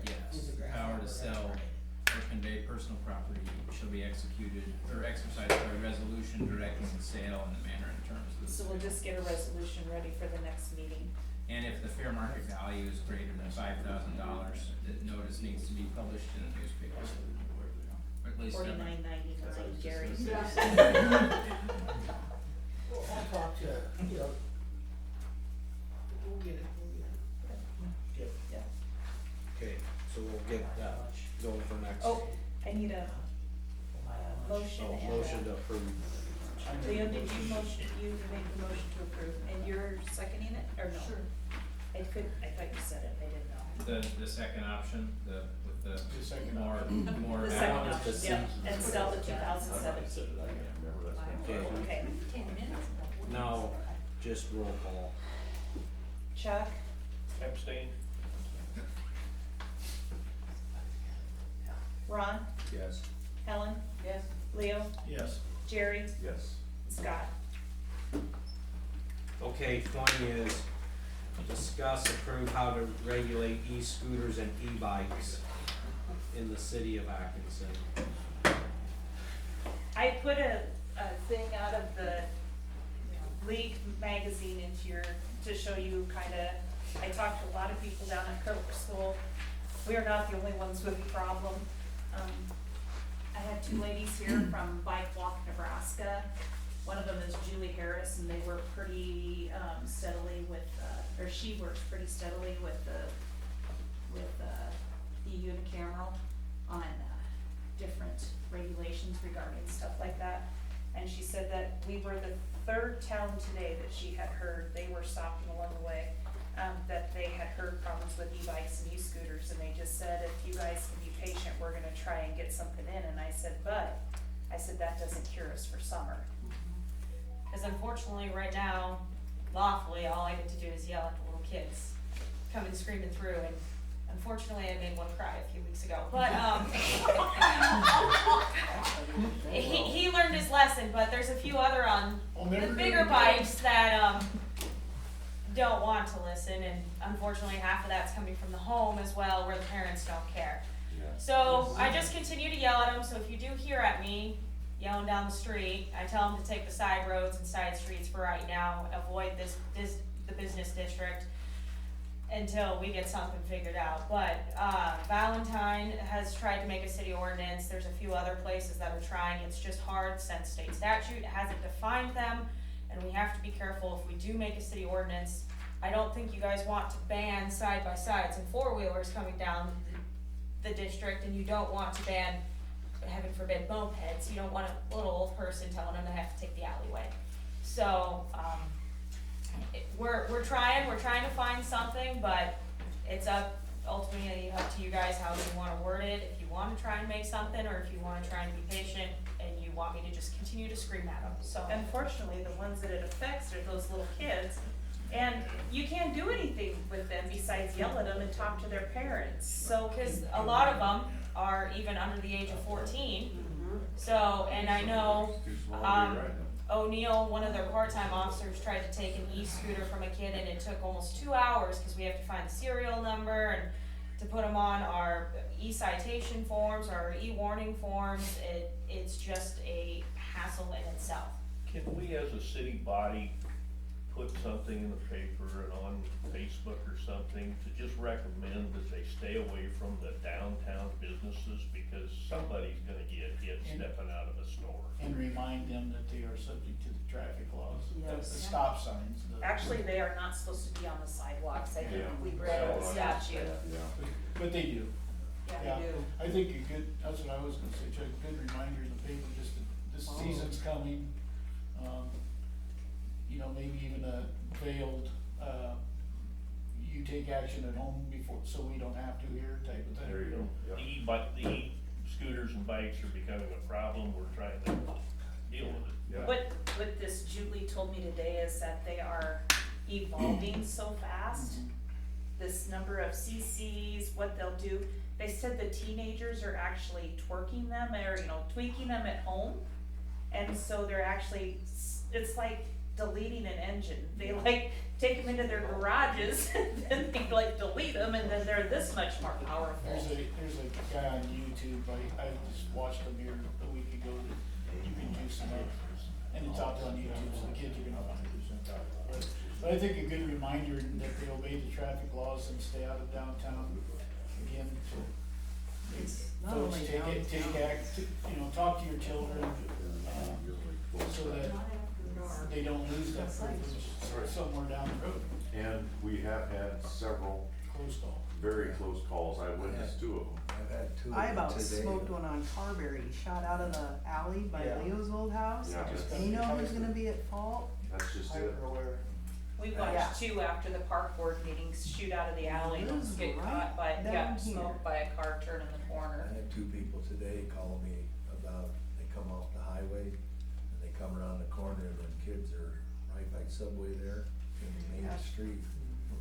Yes, the power to sell or convey personal property shall be executed or exercised by resolution directing the sale in the manner and terms of the. So we'll just get a resolution ready for the next meeting. And if the fair market value is greater than $5,000, the notice needs to be published in the newspaper. Or at least. $49.99, Gary. Well, I'll talk to, you know, we'll get it, we'll get it. Yeah. Okay, so we'll get that going for next. Oh, I need a motion Oh, and motion to a. approve. Leo, did you motion, you made the motion to approve, and you're seconding it, or no? Sure. I thought you said it, I didn't know. The second option, with the The second more, option. more. The that second one is option, the yep, seat. and sell the 2017. I can't remember that. Okay, Okay, 10 minutes. now, just roll call. Chuck, abstain. Ron, Yes. Helen? Yes. Leo, Yes. Jerry, Yes. Scott. Okay, 20 is discuss, approve how to regulate e-scooters and e-bikes in the city of Atkinson. I put a thing out of the League magazine into your, to show you kinda, I talked to a lot of people down at Kirk School. We are not the only ones with the problem. I had two ladies here from Bike Walk, Nebraska. One of them is Julie Harris, and they work pretty steadily with, or she works pretty steadily with the unicameral on different regulations regarding stuff like that. And she said that we were the third town today that she had heard, they were stopping along the way, that they had heard problems with e-bikes and e-scooters, and they just said, if you guys can be patient, we're gonna try and get something in, and I said, that doesn't cure us for summer. Cause unfortunately, right now, lawfully, all I get to do is yell at the little kids coming screaming through, and unfortunately, I made one cry a few weeks ago, but, he learned his lesson, but there's a few other on the bigger bikes that, don't want to listen, and unfortunately, half of that's coming from the home as well, where the parents don't care. So, I just continue to yell at them, so if you do hear at me yelling down the street, I tell them to take the side roads and side streets for right now, avoid the business district until we get something figured out. But, Valentine has tried to make a city ordinance, there's a few other places that are trying, it's just hard since state statute hasn't defined them, and we have to be careful if we do make a city ordinance. I don't think you guys want to ban side-by-sides and four-wheelers coming down the district, and you don't want to ban, heaven forbid, mopeds. You don't want a little old person telling them they have to take the alleyway. So, we're trying to find something, but it's ultimately up to you guys how you wanna word it. If you wanna try and make something, or if you wanna try and be patient, and you want me to just continue to scream at them, so. Unfortunately, the ones that it affects are those little kids, and you can't do anything with them besides yell at them and talk to their parents, so. Cause a lot of them are even under the age of 14, so, and I know, Too small to be riding them. O'Neill, one of their part-time officers, tried to take an e-scooter from a kid, and it took almost 2 hours, cause we have to find the serial number and to put them on our e-citation forms, our e-warning forms. It's just a hassle in itself. Can we as a city body put something in the paper and on Facebook or something to just recommend that they stay away from the downtown businesses, because somebody's gonna get hit stepping out of a store? And remind them that they are subject to the traffic laws, the Yes. stop signs, Actually, they are not supposed to be on the sidewalks, I think Yeah. we read the statute. Yeah. but they do. Yeah, Yeah, do. I think a good, that's what I was gonna say, Chuck, a good reminder in the paper, just that this season's coming. You know, maybe even a veiled, you take action at home before, so we don't have to here type of thing. There you go, yep. The e-scooters and bikes are becoming a problem, we're trying to deal with it. Yeah. What this Julie told me today is that they are evolving so fast. This number of CCs, what they'll do, they said the teenagers are actually twerking them or, you know, tweaking them at home. And so they're actually, it's like deleting an engine. They like take them into their garages and then they like delete them and then they're this much more powerful. There's a guy on YouTube, I just watched him here a week ago, that you can do some of, and it's out there on YouTube, so the kids are gonna find it. But I think a good reminder that they obey the traffic laws and stay out of downtown again, so. It's not Folks, only take downtown. act, you know, talk to your children, so that they don't lose that privilege somewhere down the road. And we have had several Close call. very close calls, I witnessed 2 of them. I've had 2 of I them about today. smoked one on Carberry, shot out of the alley by Yeah. Leo's old house. Yeah, And you know who's gonna be at fault? that's just it. Hyper aware. We Yeah. watched two after the park board meetings shoot out of the alley and Liz, get right caught by, down got here. smoked by a car turning the I corner. had 2 people today call me about, they come off the highway, and they come around the corner, and them kids are right by Subway there, in the main street.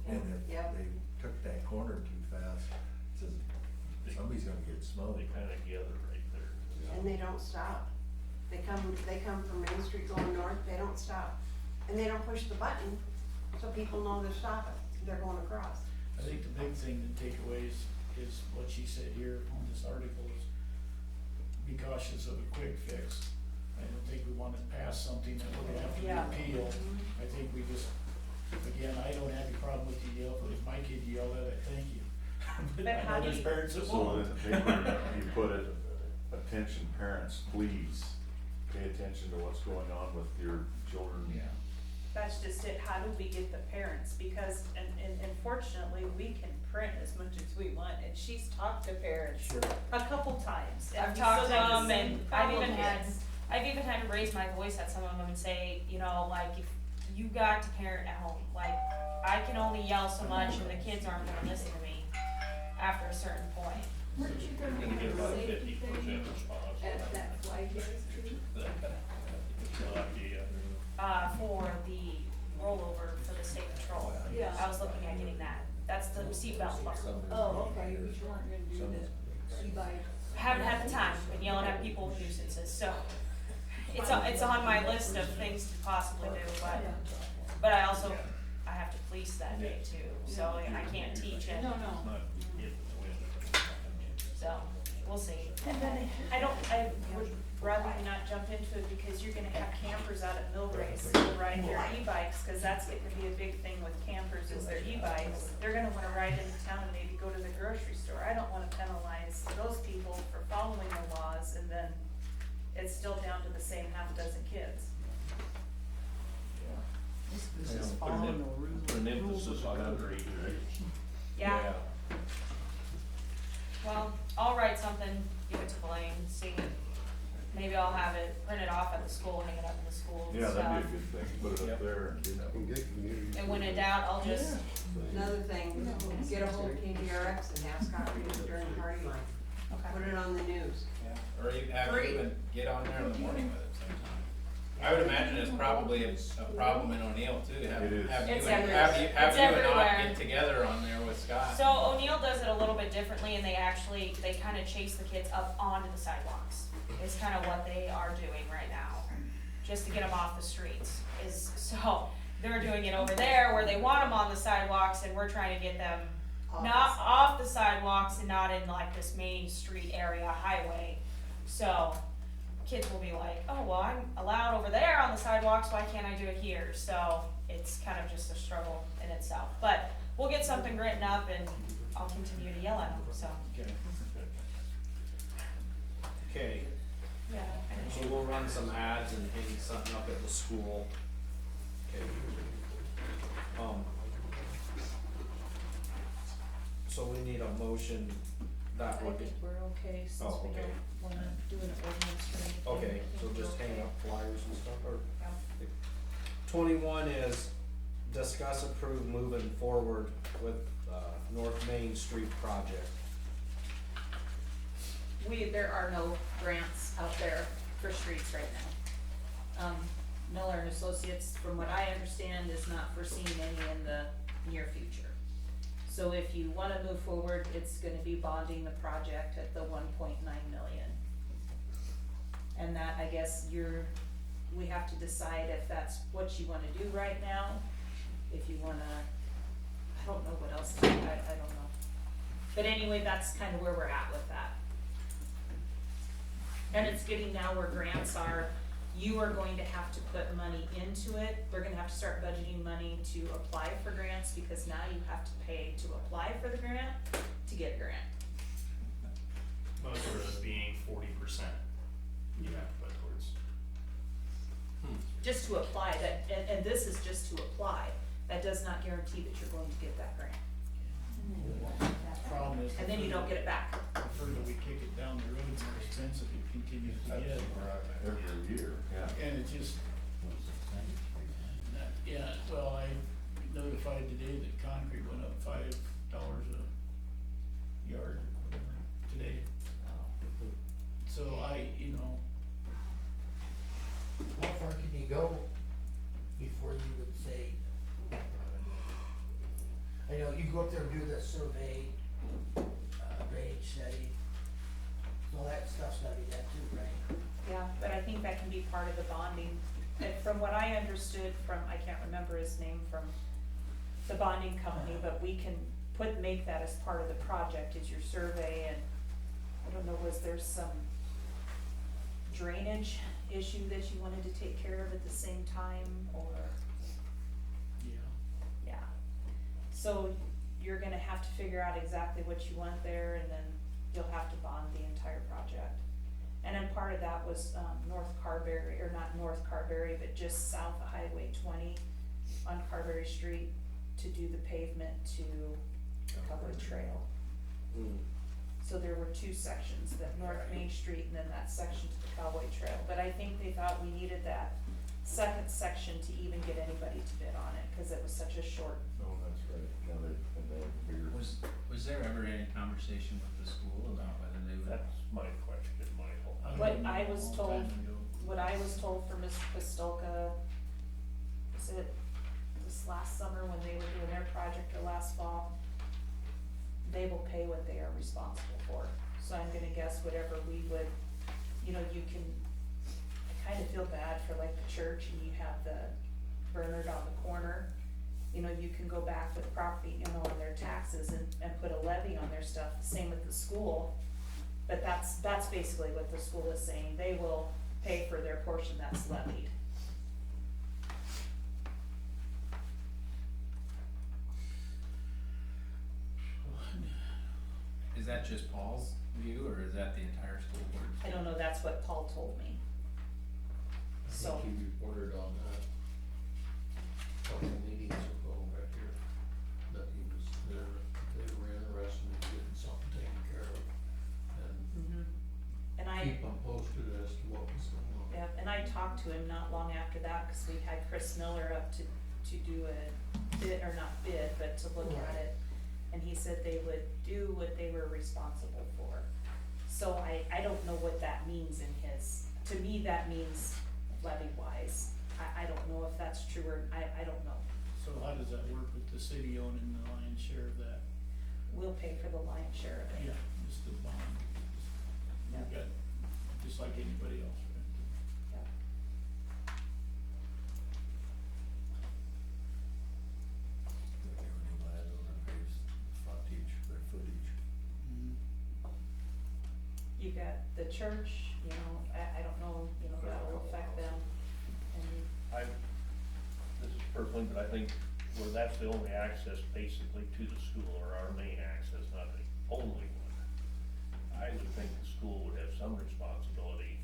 And if Yep. they took that corner too fast, it says, somebody's gonna get smoked. They kinda gather right there. And they don't stop. They come from Main Street going north, they don't stop. And they don't push the button, so people know they're stopping, they're going across. I think the big thing to take away is what she said here on this article is be cautious of a quick fix. I don't think we wanna pass something that we're gonna have Yeah. to repeal. I think we just, again, I don't have a problem with you yell, but if my kid yelled at it, thank you. But I how know do there's you- parents that So won't. in the paper, you put it, attention parents, please pay attention to what's going on with your children. Yeah. That's just it, how do we get the parents, because, and unfortunately, we can print as much as we want, and she's talked to parents Sure. a couple times. and I've we talked to still have the them same and problem kids. I've even had to raise my voice at some of them and say, you know, like, if you got to parent at home, like, I can only yell so much and the kids aren't gonna listen to me after a certain point. You're gonna get about 50% response. Lucky, For the rollover for the state patrol. Yeah. I was looking at getting that. That's the seatbelt part. Oh, okay, you weren't gonna do the e-bike. Haven't had the time, been yelling at people with nuisances, so. It's on my list of things to possibly do, but I also, I have to police that day too, so I can't teach it. No. Not get the wind. So, we'll see. I would rather you not jump into it, because you're gonna have campers out at Millbrace who ride their e-bikes, cause that's gonna be a big thing with campers is their e-bikes. They're gonna wanna ride into town and maybe go to the grocery store. I don't wanna penalize those people for following the laws, and then it's still down to the same half dozen kids. This is Put an following the rules. Put an emphasis on underage, right? Yeah, well, I'll write something, give it to Blaine, see, maybe I'll have it printed off at the school, hang it up in the school and Yeah, stuff. that'd be a good thing, put it up there and And when in doubt, I'll just, Another thing, get a hold of KDRX and have Scott read it during the party line. Put okay. it on the news. Yeah, or you have Free. even get on there in the morning with it sometime. I would imagine it's probably a problem in O'Neill too, have, It is. have you It's and, everywhere. have you It's and Ott everywhere. get together on there with Scott. So O'Neill does it a little bit differently, and they kind of chase the kids up onto the sidewalks, is kind of what they are doing right now, just to get them off the streets, so they're doing it over there where they want them on the sidewalks, and we're trying to get them not off the sidewalks and not in like this main street area highway. So kids will be like, oh, well, I'm allowed over there on the sidewalks, why can't I do it here? So it's kind of just a struggle in itself, but we'll get something written up and I'll continue to yell at them, so. Okay, Yeah. so we'll run some ads and hang something up at the school. Okay. So we need a motion that I would be, think we're okay since Oh, we okay. don't wanna do an ordinance or anything. okay, I so think just we're hang okay. up flyers and stuff, or? Yeah. 21 is discuss approve moving forward with, North Main Street project. There are no grants out there for streets right now. Miller and Associates, from what I understand, is not foreseeing any in the near future. So if you wanna move forward, it's gonna be bonding the project at the 1.9 million. And that, I guess, we have to decide if that's what you wanna do right now, if you wanna, I don't know what else, I don't know. But anyway, that's kinda where we're at with that. And it's getting now where grants are, you are going to have to put money into it, we're gonna have to start budgeting money to apply for grants, because now you have to pay to apply for the grant, to get a grant. Most of it being 40%, you have to put towards. Just to apply, and this is just to apply, that does not guarantee that you're going to get that grant, Problem is. and then you don't get it back. The further we kick it down the road, the more expensive it continues to get. Every year, yeah. And it just, yeah, well, I notified today that concrete went up $5 a yard, whatever, today. So How far can you go before you would say, I know you go up there and do the survey, drainage study, so that stuff's gotta be done too, right? Yeah, but I think that can be part of the bonding, and from what I understood from, I can't remember his name, from the bonding company, but we can make that as part of the project, is your survey, and I don't know, was there some drainage issue that you wanted to take care of at the same time, or? yeah. Yeah, so you're gonna have to figure out exactly what you want there, and then you'll have to bond the entire project. And then part of that was, North Carberry, or not North Carberry, but just south of Highway 20 on Carberry Street, to do the pavement to the Cowboy Trail. So there were two sections, that North Main Street and then that section to the Cowboy Trail, but I think they thought we needed that second section to even get anybody to bid on it, cause it was such a short. No, that's right, yeah, and they figured. Was there ever any conversation with the school about whether they would? That's my question, Michael. What I was A long told, time ago. what I was told from Ms. Pistolka, was it this last summer when they were doing their project, or last fall? They will pay what they are responsible for, so I'm gonna guess whatever we would, you can, I kinda feel bad for like the church, and you have the Bernard on the corner. You can go back with property, on their taxes and put a levy on their stuff, same with the school. But that's basically what the school is saying, they will pay for their portion that's levied. Is that just Paul's view, or is that the entire school board? I don't know, that's what Paul told me. So, I think he reported on that couple meetings ago right here, that he was there, they were interested in getting something taken care of, and and keep them posted as to what was going on. yeah, and I talked to him not long after that, cause we had Chris Miller up to do a bid, or not bid, but to look at it. And he said they would do what they were responsible for. So I don't know what that means to me, that means levy wise. I don't know if that's true, or I don't know. So how does that work with the city owning the lion's share of that? We'll pay for the lion's share of it. Yeah, just the bond. Yeah. We've got, just like anybody else, right? Yeah. Like every landowner pays frontage or footage. You got the church, I don't know, that will affect them. And This is personally, but I think, that's the only access basically to the school, or our main access, not the only one. I would think the school would have some responsibility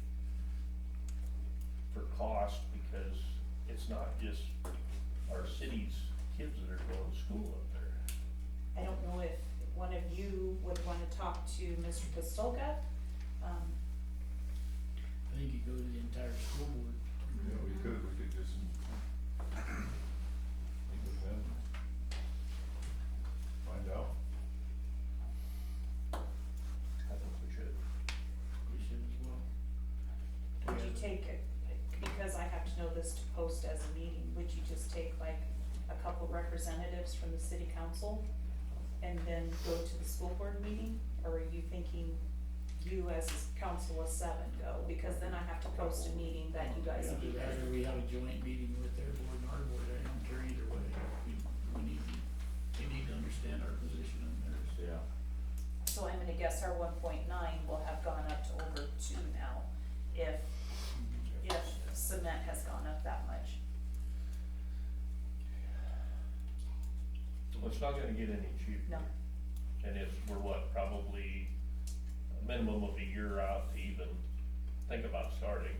for cost, because it's not just our city's kids that are going to school up there. I don't know if one of you would wanna talk to Mr. Pistolka, I think you go to the entire school board. Yeah, we could just meet with them, find out. I think we should. We should as well. would you take it, because I have to know this to post as a meeting, would you just take like a couple representatives from the city council and then go to the school board meeting, or are you thinking you as a council of 7 go, because then I have to post a meeting that you guys will be there. Either we have a joint meeting with their board and our board, I don't care either way. We need to understand our position on theirs. Yeah. So I'm gonna guess our 1.9 will have gone up to over 2 now, if cement has gone up that much. Well, it's not gonna get any cheaper. No. And we're what, probably a minimum of a year out to even think about starting.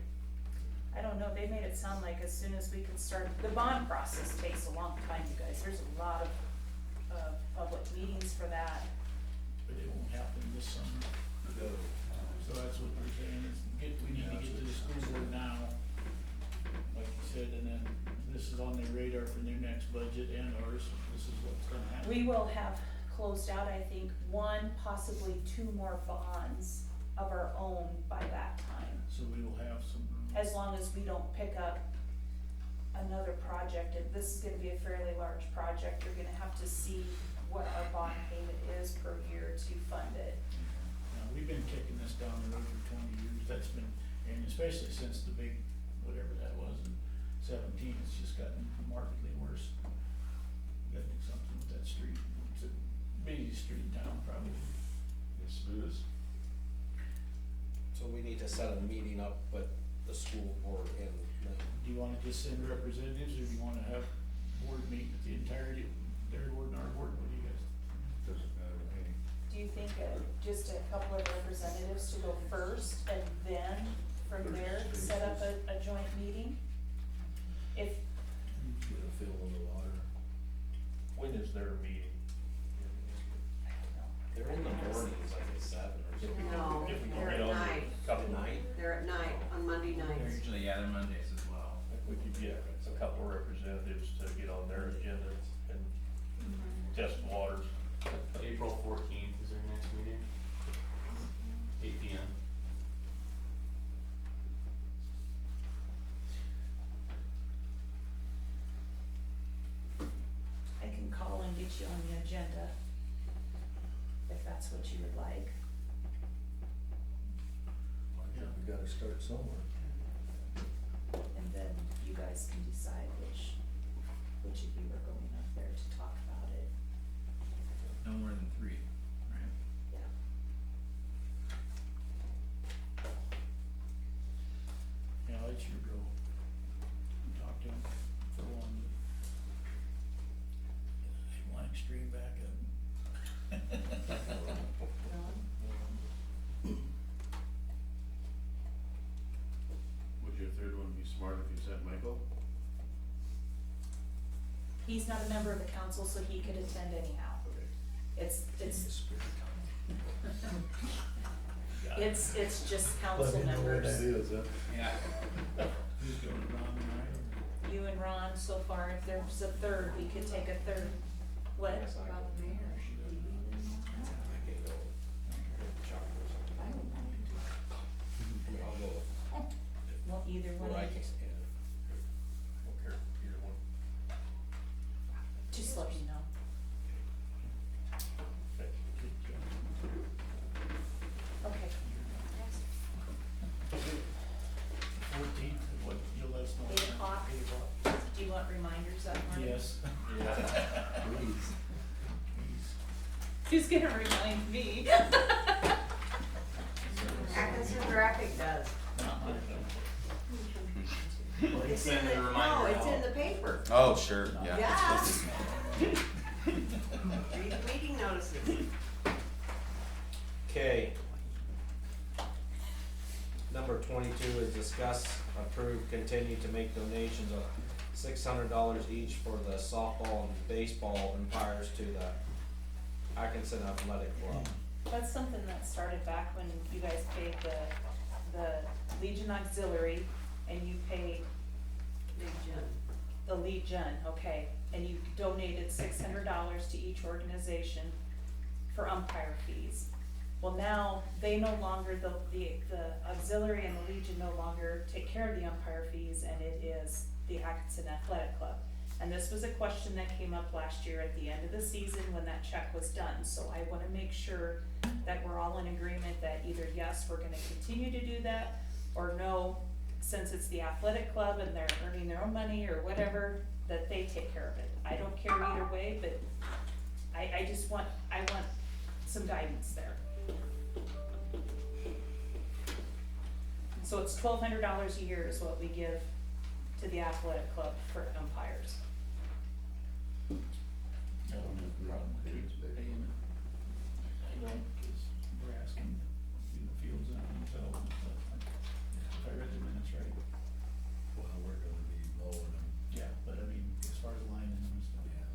I don't know, they made it sound like as soon as we could start, the bond process takes a long time, you guys, there's a lot of, public meetings for that. But it won't happen this summer. So that's what we're saying, is we need to get to the school board now, like you said, and then this is on their radar for their next budget and ours, this is what's gonna happen. We will have closed out, I think, 1, possibly 2 more bonds of our own by that time. So we will have some room. As long as we don't pick up another project, and this is gonna be a fairly large project, you're gonna have to see what our bond payment is per year to fund it. Now, we've been kicking this down the road for 20 years, that's been, and especially since the big, whatever that was in 17, it's just gotten markedly worse. We gotta do something with that street, it's the busiest street in town probably. Yes, it is. So we need to set a meeting up with the school board and Do you wanna just send representatives, or do you wanna have board meet with the entirety, their board and our board, what do you guys? Doesn't matter to me. Do you think just a couple of representatives to go first, and then from there, set up a joint meeting? If, Get a feel of the water. When is their meeting? they're in the mornings, like at 7 or something. No, If we can they're get at on night. a couple, At night? They're at night, on Monday They're nights. usually, they're Mondays as well. if we could get a couple representatives to get on their agenda and test the waters. April 14th is our next meeting, 8 PM. I can call and get you on the agenda, if that's what you would like. I think we gotta start somewhere. And then you guys can decide which of you are going up there to talk about it. No more than 3, right? Yeah. Yeah, I'll let you go talk to him for one. One extreme backup. Would your third one be smart if you sent Michael? He's not a member of the council, so he could attend anyhow. Okay. It's Spirit it's just council members. is, huh? Yeah. Who's going, Ron and I? You and Ron, so far, if there's a third, we could take a third. What? Yes, I About the mayor. I can go. Chuck or something. I don't know. I mean, I'll go. Well, either one, Or I of can, you. Don't care, either one. Just let me know. Okay. Okay. 14th, what, you'll let us know. 8 o'clock. 8 o'clock. Do you want reminders that morning? Yes. Please. Who's gonna remind me? Atkinson Graphic does. Well, It's send in the the, no, reminder it's out. in the paper. Oh, sure, yeah. Yeah. Read the meeting notices. Okay. Number 22 is discuss, approve, continue to make donations of $600 each for the softball and baseball umpires to the Atkinson Athletic Club. That's something that started back when you guys paid the Legion Auxiliary, and you paid the Legion, okay, and you donated $600 to each organization for umpire fees. Well, now, they no longer, the auxiliary and the Legion no longer take care of the umpire fees, and it is the Atkinson Athletic Club. And this was a question that came up last year at the end of the season when that check was done, so I wanna make sure that we're all in agreement that either yes, we're gonna continue to do that, or no, since it's the athletic club and they're earning their own money or whatever, that they take care of it. I don't care either way, but I just want some guidance there. So it's $1,200 a year is what we give to the athletic club for umpires. I don't have a problem with kids paying it. I don't, cause we're asking, the fields and themselves and stuff, if I read the minutes right. Well, we're gonna be mowing them, Yeah, but I mean, as far as lining them and stuff. yeah.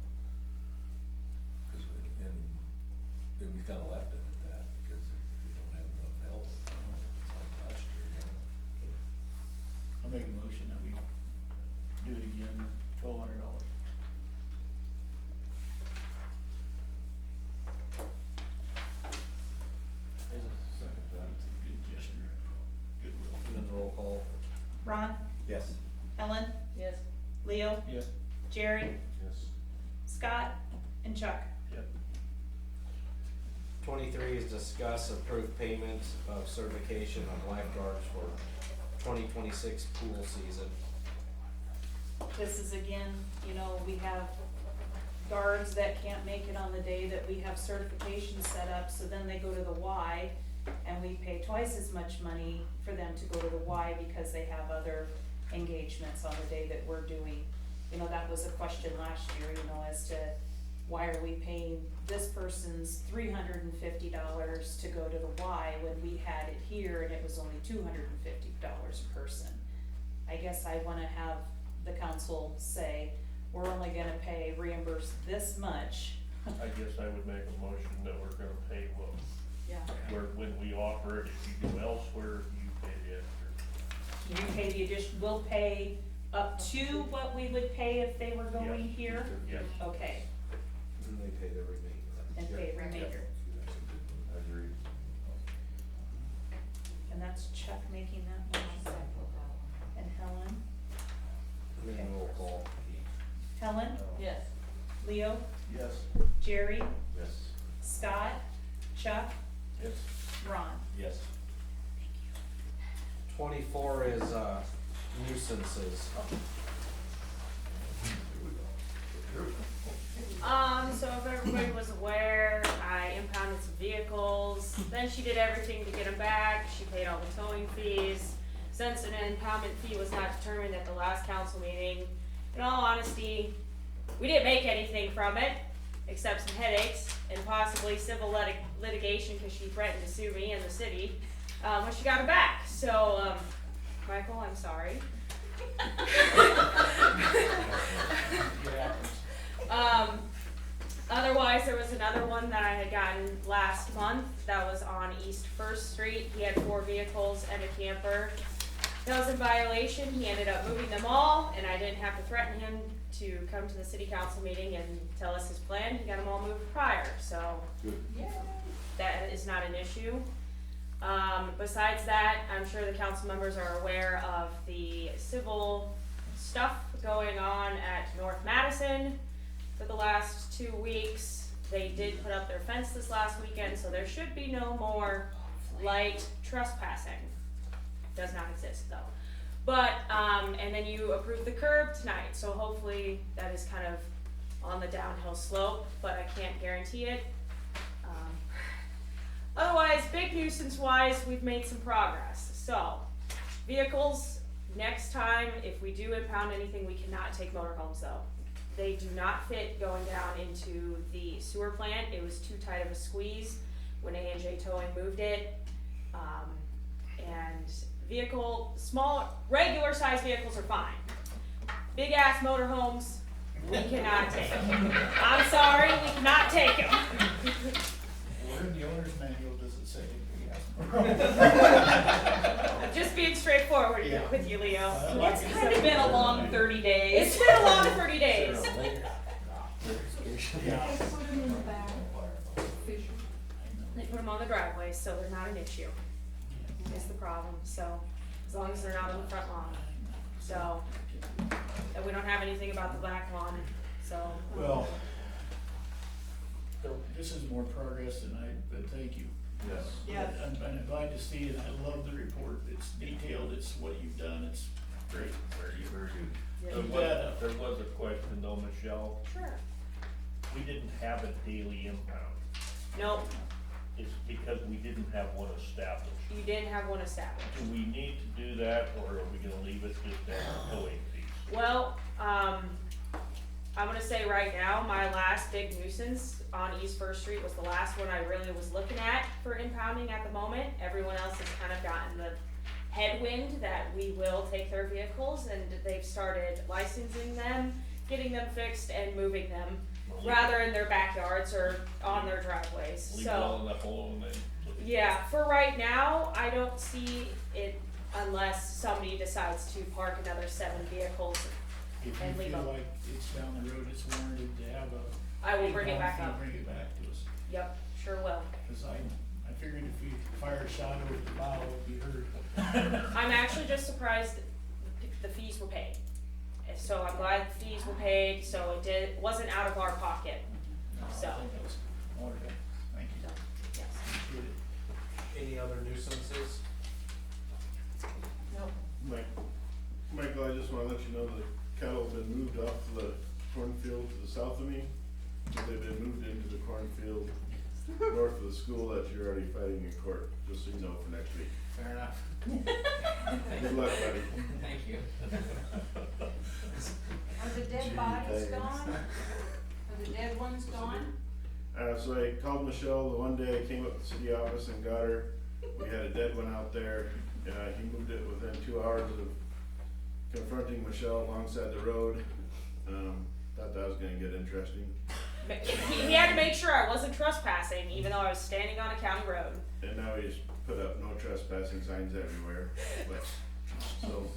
Cause and we kinda left it at that, because we don't have enough help, it's like last year, I'll make a motion that we do it again, $1,200. Second, that's a good gesture, goodwill. And then roll call. Ron, Yes. Ellen, Yes. Leo, Yes. Jerry, Yes. Scott, and Chuck. Yep. 23 is discuss approved payment of certification of lifeguards for 2026 pool season. This is again, you know, we have guards that can't make it on the day that we have certification set up, so then they go to the Y, and we pay twice as much money for them to go to the Y because they have other engagements on the day that we're doing. You know, that was a question last year, you know, as to why are we paying this person's $350 to go to the Y when we had it here and it was only $250 a person. I guess I wanna have the council say, we're only gonna reimburse this much. I guess I would make a motion that we're gonna pay what, Yeah. when we offer it, if you go elsewhere, you pay the extra. You pay the addition, we'll pay up to what we would pay if they were going Yes. here? Yes. Okay, And they pay the remainder. and pay remainder. I agree. And that's Chuck making that motion. And Helen? And then roll call. Helen? Yes. Leo? Yes. Jerry? Yes. Scott? Chuck? Yes. Ron? Yes. 24 is nuisances. So if everybody was aware, I impounded some vehicles, then she did everything to get them back, she paid all the towing fees. Since an impoundment fee was not determined at the last council meeting, in all honesty, we didn't make anything from it, except some headaches and possibly civil litigation, cause she threatened to sue me and the city, when she got them back, so, Michael, I'm sorry. Otherwise, there was another one that I had gotten last month that was on East First Street. He had 4 vehicles and a camper. That was in violation. He ended up moving them all, and I didn't have to threaten him to come to the city council meeting and tell us his plan. He got them all moved prior, so that is not an issue. Besides that, I'm sure the council members are aware of the civil stuff going on at North Madison for the last 2 weeks. They did put up their fence this last weekend, so there should be no more light trespassing. Does not exist though. But, and then you approved the curb tonight, so hopefully that is kind of on the downhill slope, but I can't guarantee it. Otherwise, big nuisance wise, we've made some progress. So, vehicles, next time, if we do impound anything, we cannot take motorhomes though. They do not fit going down into the sewer plant. It was too tight of a squeeze when A&J Towing moved it. And small, regular sized vehicles are fine. Big ass motorhomes, We cannot take them. I'm sorry, we cannot take them. Where in the owner's manual does it say we have? I'm just being straightforward Yeah. with you, Leo. It's kind of been a long 30 days. It's been a long 30 days. Yeah. They put them on the driveway, so they're not an issue, is the problem, so, as long as they're not on the front lawn. So, and we don't have anything about the back lawn, so. Well, this is more progress than but thank you. Yes. Yeah. I'm glad to see it, I love the report, it's detailed, it's what you've done, it's great. Very good. There was a question though, Michelle, Sure. we didn't have a daily impound, Nope, it's because we didn't have one established. you didn't have one established. Do we need to do that, or are we gonna leave it just as a towing piece? Well, I'm gonna say right now, my last big nuisance on East First Street was the last one I really was looking at for impounding at the moment. Everyone else has kind of gotten the headwind that we will take their vehicles, and they've started licensing them, getting them fixed, and moving them, rather in their backyards or on their driveways, Leave it all so. in that hole and then. Yeah, for right now, I don't see it unless somebody decides to park another 7 vehicles. If And you leave feel them. like it's down the road, it's warranted to have a. I will bring it impound back fee, up. Bring it back to us, Yep, sure will. cause I figured if we fired a shot over the bow, it'd be heard. I'm actually just surprised the fees were paid. So I'm glad the fees were paid, so wasn't out of our pocket, No, so. I think that's wonderful, thank you, So, yes. appreciate it. Any other nuisances? Michael, I just wanna let you know the cattle have been moved off the cornfield to the south of me. They've been moved into the cornfield north of the school that you're already fighting in court, just so you know for next week. Fair enough. Good luck, buddy. Thank you. Are the dead bodies gone? Are the dead ones gone? So I called Michelle the one day I came up to the city office and got her. We had a dead one out there. He moved it within 2 hours of confronting Michelle alongside the road. Thought that was gonna get interesting. He had to make sure I wasn't trespassing, even though I was standing on a county road. And now he's put up no trespassing signs everywhere, but, so.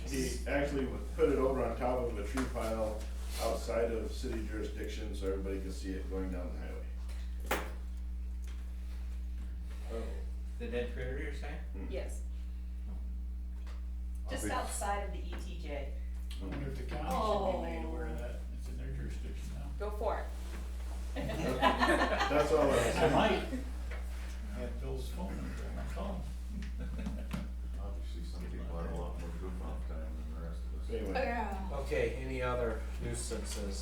He actually put it over on top of a tree pile outside of city jurisdiction, so everybody can see it going down the highway. The dead critter you're saying? Yes. Just outside of the ETJ. I wonder if the county should be made aware of that, it's in their jurisdiction now. Go for it. That's all I was I saying. might. I have Bill's phone number, I'm calling. Obviously, some people have a lot more goof off time than the rest of us. Anyway, Okay, any other nuisances?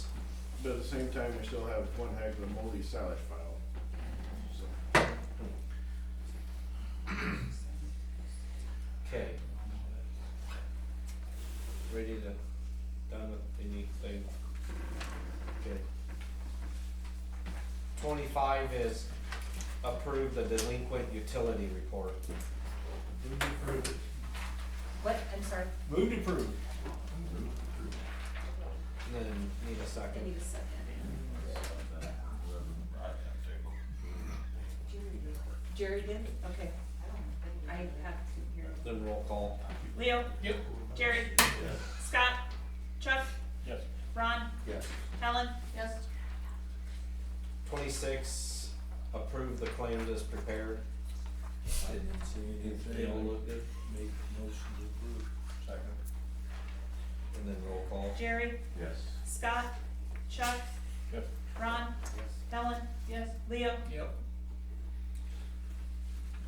but at the same time, we still have one heck of a moldy silage file, so. Okay. Ready to, done with anything? Okay. 25 is approve the delinquent utility report. Move to approve it. What, I'm sorry, Move to approve. And then need a I second. need a second. Jerry did, okay. I have to hear. Then roll call. Leo? Yep. Jerry? Scott? Chuck? Yes. Ron? Yes. Helen? Yes. 26, approve the claims as prepared. I didn't see anything. They all look good. Make motion to approve. Second. And then roll call. Jerry? Yes. Scott? Chuck? Yes. Ron? Helen? Yes. Leo? Yep.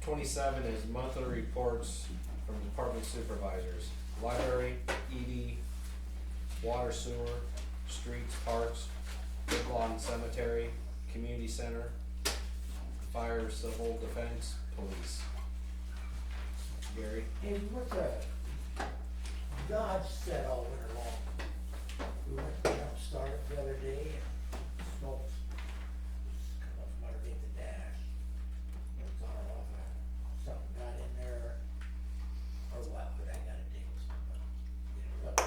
27 is monthly reports from department supervisors. Library, ED, water sewer, streets, parks, Woodlawn Cemetery, community center, fire, civil defense, police. Gary? Hey, what the, Dodge said all winter long. We went to jump start it the other day and smokes come up from underneath the dash. It was on or off, something got in there, or what, but I gotta dig this one up. Get it up.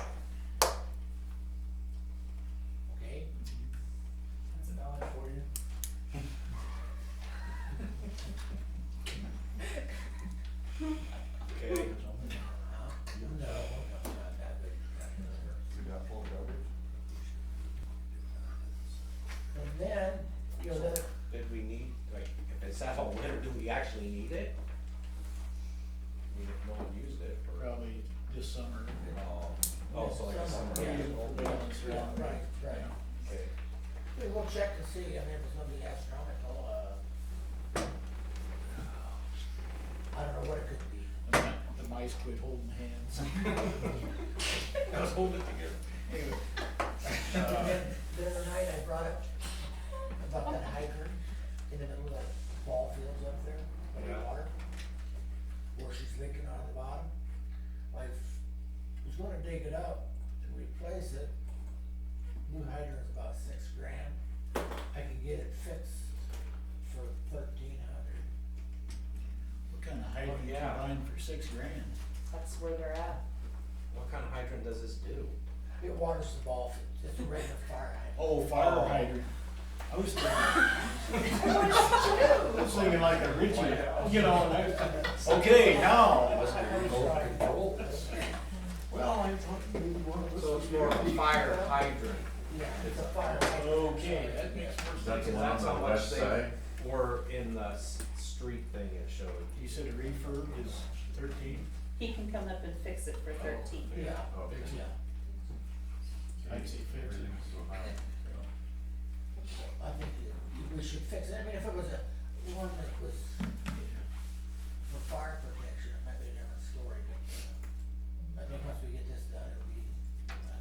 actually need it? I mean, if no one used it for. Probably this summer. Oh, so like a summer. Yeah, balance Yeah, around. right, right. Okay. We'll check to see, I mean, if it's gonna be astronomical, I don't know what it could be. The mice quit holding hands. I was holding it together. Anyway. The other night I brought up about that hydrant in the middle of that ball fields up there, by the Yeah. water, where she's leaking on the bottom. I was gonna dig it up and replace it. New hydrant's about $6,000. I can get it fixed for 1,300. What kind of hydrant you yeah. buying for $6,000? That's where they're at. What kind of hydrant does this do? It waters the ball fields, it's a regular fire hydrant. Oh, fire hydrant. I was thinking like a Richie, you know, okay, now. Well, I thought maybe one of us. So it's more of a fire hydrant. Yeah, it's a fire hydrant. Okay, that makes more sense. That's the one That's on how the much west they side. were in the street thing it showed. You said a refurb is 13? He can come up and fix it for 13. Yeah, Okay. yeah. I'd say fix it. I think we should fix it, I mean, if it was a, one that was for fire protection, it might be a different story, but, I think once we get this done, it'll be.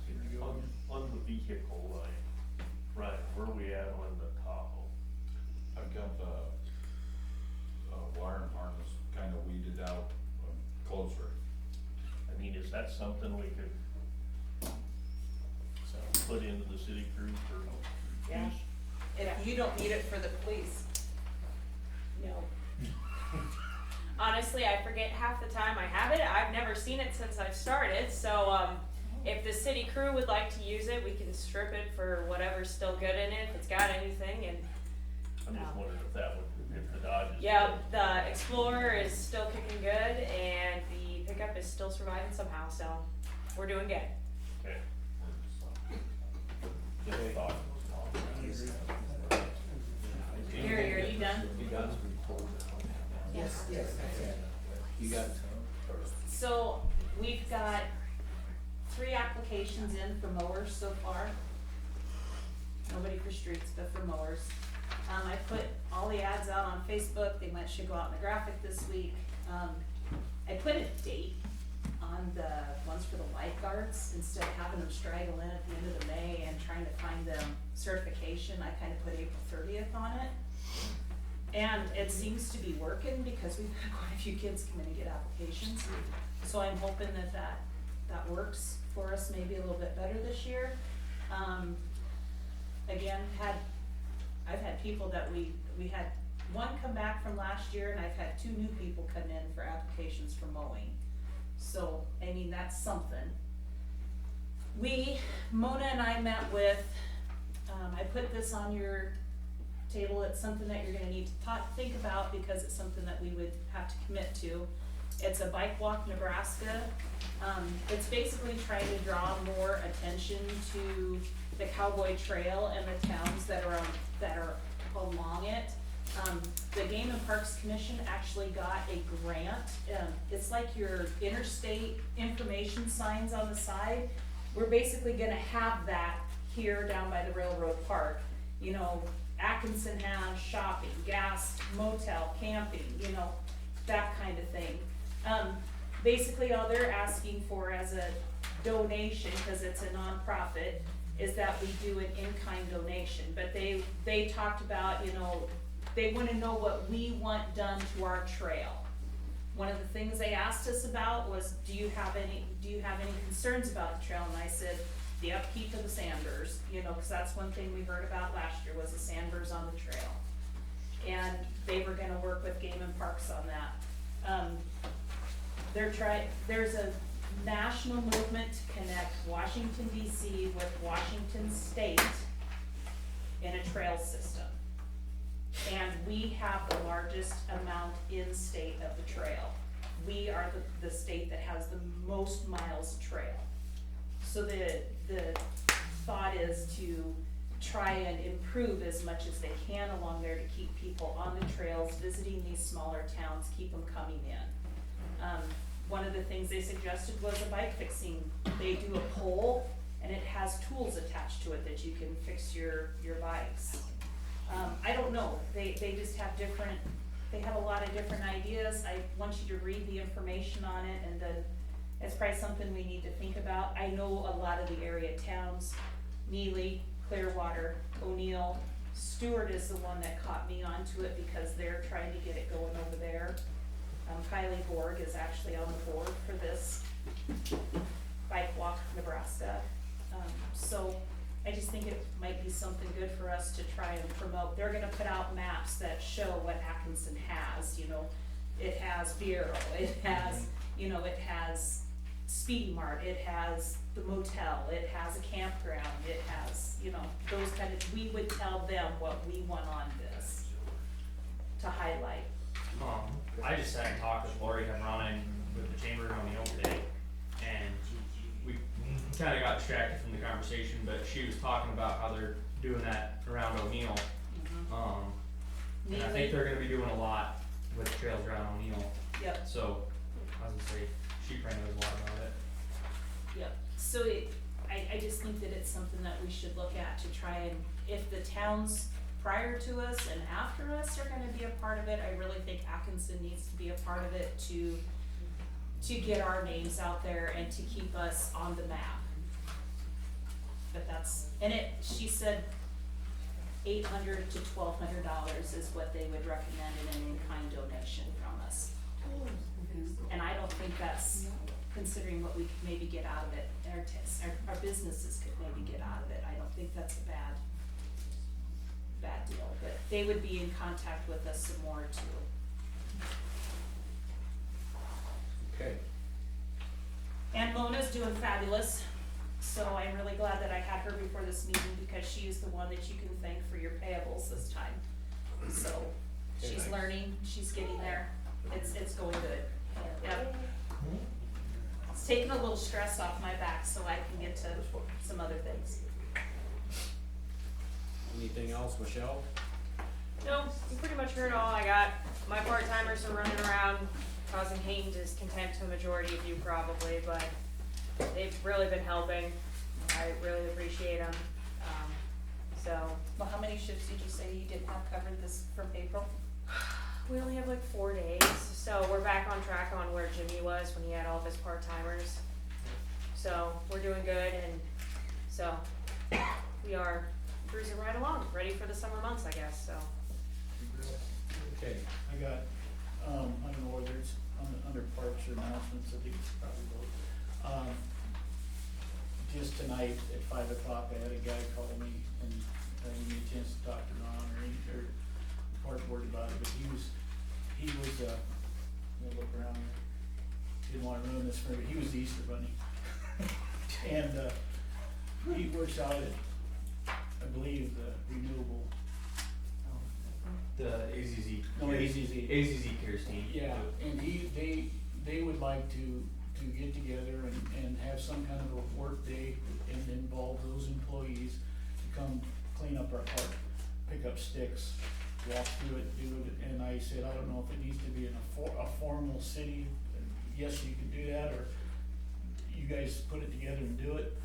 Here we go. On the vehicle line, Ryan, where we at on the Tahoe? I've got the, wire harness kinda weeded out, closer. I mean, is that something we could put into the city crew for Yeah. use? If you don't need it for the police. No. Honestly, I forget half the time I have it. I've never seen it since I've started, so, if the city crew would like to use it, we can strip it for whatever's still good in it, if it's got anything, and, I'm just wondering if that would, if the Dodge is. yeah, the Explorer is still kicking good, and the pickup is still surviving somehow, so we're doing good. Okay. Just a thought. Gary, are you done? You done? Yes, yes, that's it. You got, So, we've got 3 applications in for mowers so far. Nobody for streets, but for mowers. I put all the ads out on Facebook, they should go out in the graphic this week. I put a date on the ones for the lifeguards, instead of having them straggle in at the end of the May and trying to find them certification, I kinda put April 30th on it. And it seems to be working because we've had quite a few kids come in and get applications. So I'm hoping that works for us maybe a little bit better this year. Again, I've had people that we had one come back from last year, and I've had 2 new people come in for applications for mowing. So, I mean, that's something. Mona and I met with, I put this on your table, it's something that you're gonna need to think about, because it's something that we would have to commit to. It's a Bike Walk Nebraska. It's basically trying to draw more attention to the Cowboy Trail and the towns that are along it. The Game and Parks Commission actually got a grant. It's like your interstate information signs on the side. We're basically gonna have that here down by the railroad park. You know, Atkinson has shopping, gas, motel, camping, you know, that kind of thing. Basically all they're asking for as a donation, cause it's a nonprofit, is that we do an in-kind donation. But they talked about, you know, they wanna know what we want done to our trail. One of the things they asked us about was, do you have any concerns about the trail? And I said, the upkeep of the sanders, you know, cause that's one thing we heard about last year was the sanders on the trail. And they were gonna work with Game and Parks on that. There's a national movement to connect Washington DC with Washington State in a trail system. And we have the largest amount in state of the trail. We are the state that has the most miles of trail. So the thought is to try and improve as much as they can along there to keep people on the trails, visiting these smaller towns, keep them coming in. One of the things they suggested was a bike fixing. They do a pole and it has tools attached to it that you can fix your bikes. I don't know, they just have different, they have a lot of different ideas. I want you to read the information on it, and then it's probably something we need to think about. I know a lot of the area towns, Neely, Clearwater, O'Neill, Stewart is the one that caught me onto it because they're trying to get it going over there. Kylie Borg is actually on the board for this Bike Walk Nebraska. So I just think it might be something good for us to try and promote. They're gonna put out maps that show what Atkinson has, you know. It has Bureau, it has, you know, it has Speedy Mart, it has the motel, it has a campground, it has, you know, those kind of, we would tell them what we want on this to highlight. I just sat and talked with Lori Hemron with the Chamber of O'Neill today, and we kinda got distracted from the conversation, but she was talking about how they're doing that around O'Neill. And I think they're gonna be doing a lot with trails around O'Neill, Yep, so, I was gonna say, she probably knows a lot about it. yep. So I just think that it's something that we should look at to try and, if the towns prior to us and after us are gonna be a part of it, I really think Atkinson needs to be a part of it to get our names out there and to keep us on the map. But that's, and she said $800 to $1,200 is what they would recommend in an in-kind donation from us. And I don't think that's, considering what we could maybe get out of it, our businesses could maybe get out of it, I don't think that's a bad deal, but they would be in contact with us some more too. Okay. And Mona's doing fabulous, so I'm really glad that I had her before this meeting because she is the one that you can thank for your payables this time. So, Okay, she's nice. learning, she's getting there, it's going good, yep. It's taking a little stress off my back so I can get to some other things. Anything else, Michelle? No, you pretty much heard all I got. My part-timers are running around causing hate and discontent to a majority of you probably, but they've really been helping. I really appreciate them. Well, how many shifts did you say you didn't have covered this from April? We only have like 4 days, so we're back on track on where Jimmy was when he had all of his part-timers. So we're doing good, and so we are cruising right along, ready for the summer months, I guess, so. Okay. I got, I don't know whether it's under parks or announcements, I think it's probably both. Just tonight at 5 o'clock, I had a guy call me and I didn't get a chance to talk to Ron or the park board about it, but he was, let me look around here. Didn't wanna ruin this for him, but he was the Easter Bunny. And, he works out at, I believe, the renewable, The AZZ. No, AZZ. AZZ cares team. yeah, and they would like to get together and have some kind of a work day and involve those employees to come clean up our park, pick up sticks, walk through it, do it, and I said, I don't know if it needs to be in a formal city, yes, you can do that, or you guys put it together and do it,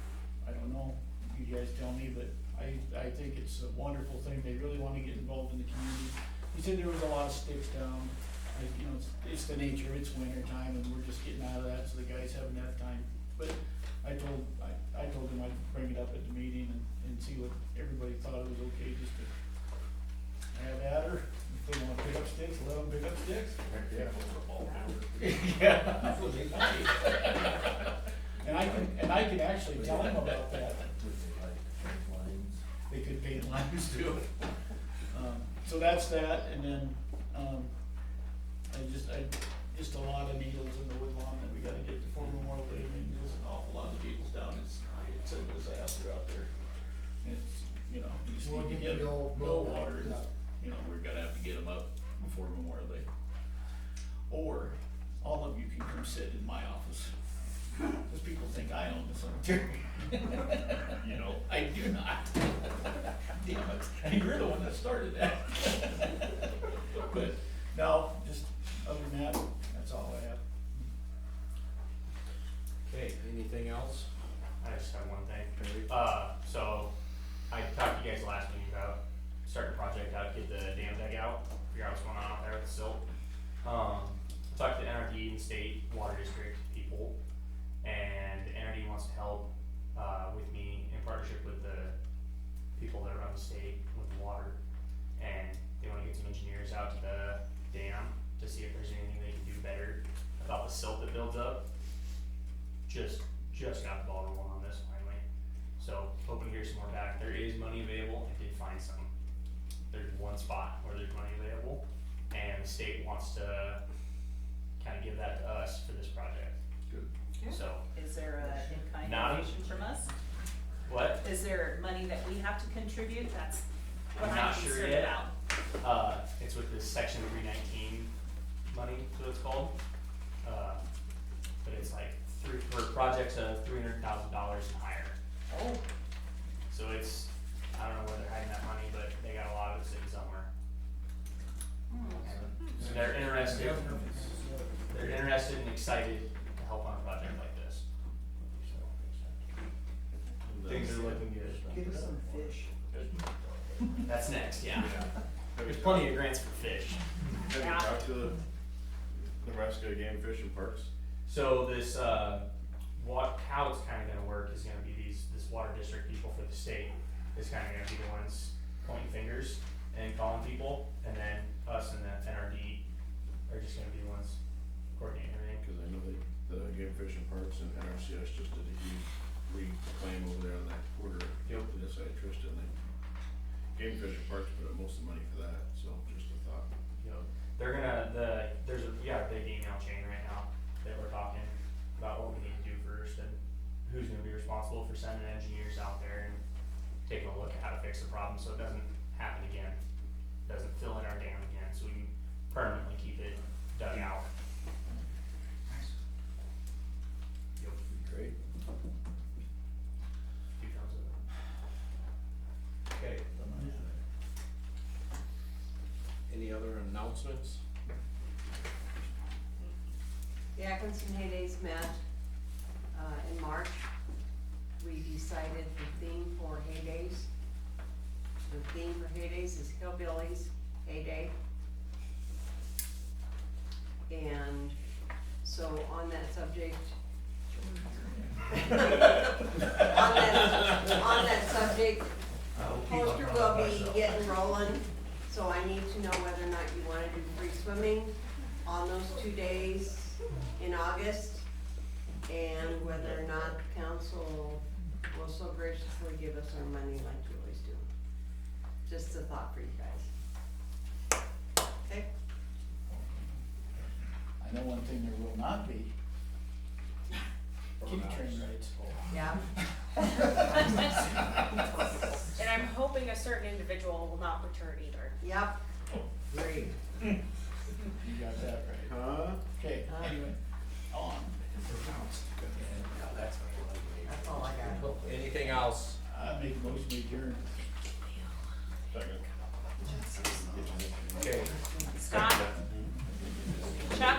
I don't know, you guys tell me, but I think it's a wonderful thing, they really wanna get involved in the community. He said there was a lot of sticks down, you know, it's the nature, it's winter time, and we're just getting out of that, so the guys haven't had time. But I told him I'd bring it up at the meeting and see what everybody thought it was okay just to have at her. If they wanna pick up sticks, let them pick up sticks. Yeah. That's what they like. And I can actually tell them about that. They could paint lines to it. So that's that, and then, just a lot of needles in the wood lawn that we gotta get before Memorial Day. I mean, there's an awful lot of needles down, it's a disaster out there. It's, you know, you just need to get no water, you know, we're gonna have to get them up before Memorial Day. Or, all of you can come sit in my office, cause people think I own the cemetery. You know, I do not. damn it, and you're the one that started that. But, no, just, other than that, that's all I have. Okay, anything else? I just have one thing. Perry? So I talked to you guys last meeting about starting a project out, get the dam dug out, figure out what's going on out there with the silt. I talked to NRD and state water district people, and NRD wants to help, with me in partnership with the people that run the state with the water. And they wanna get some engineers out to the dam to see if there's anything they can do better about the silt that builds up. Just got the ball rolling on this finally. So hoping to hear some more back. There is money available. I did find some. There's one spot where there's money available, and the state wants to kind of give that to us for this project. Good. So, Is there a in-kind Not- donation from us? what? Is there money that we have to contribute? That's what I'm I'm not sure concerned yet. about. It's with this section 319 money, so it's called. But it's like for projects of $300,000 and higher. Oh, So it's, I don't know where they're hiding that money, but they got a lot of it sitting somewhere. So they're interested and excited to help on a project like this. Things are looking good. Get us some fish. That's next, yeah. Have There's you plenty of grants for fish. Have you Yeah. talked to the Nebraska Game Fish and Parks? So this, how it's kinda gonna work is gonna be this water district people for the state is kinda gonna be the ones pointing fingers and calling people, and then us and the NRD are just gonna be the ones coordinating everything. Cause I know the Game Fish and Parks and NRCS just did a huge reclaim over there on that quarter. Yep. To this side, Tristan, Game Fish and Parks put up most of the money for that, so just a thought. They're gonna, we got a big email chain right now that we're talking about what we need to do first and who's gonna be responsible for sending engineers out there and taking a look at how to fix the problem so it doesn't happen again. Doesn't fill in our dam again, so we can permanently keep it dug out. Yep. Great. Few times of it. Okay. Any other announcements? The Atkinson Heydays met, in March. We decided the theme for Heydays. The theme for Heydays is Hillbillies Heyday. And so on that subject, on that subject, poster will be getting rolling, so I need to know whether or not you wanna do free swimming on those 2 days in August, and whether or not the council will so graciously give us our money like you always do. Just a thought for you guys. Okay? I know one thing there will not be. Kitty train rides. Yeah? And I'm hoping a certain individual will not return either. Yep. Great. You got that right. Huh? Okay, anyway, on. That's all I got. Anything else? I make a motion to adjourn. Second. Okay. Scott? Chuck?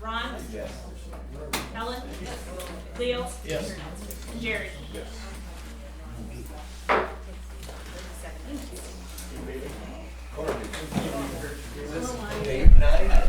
Ron? Yes. Helen? Leo? Yes. Jerry? Yes. Dave and I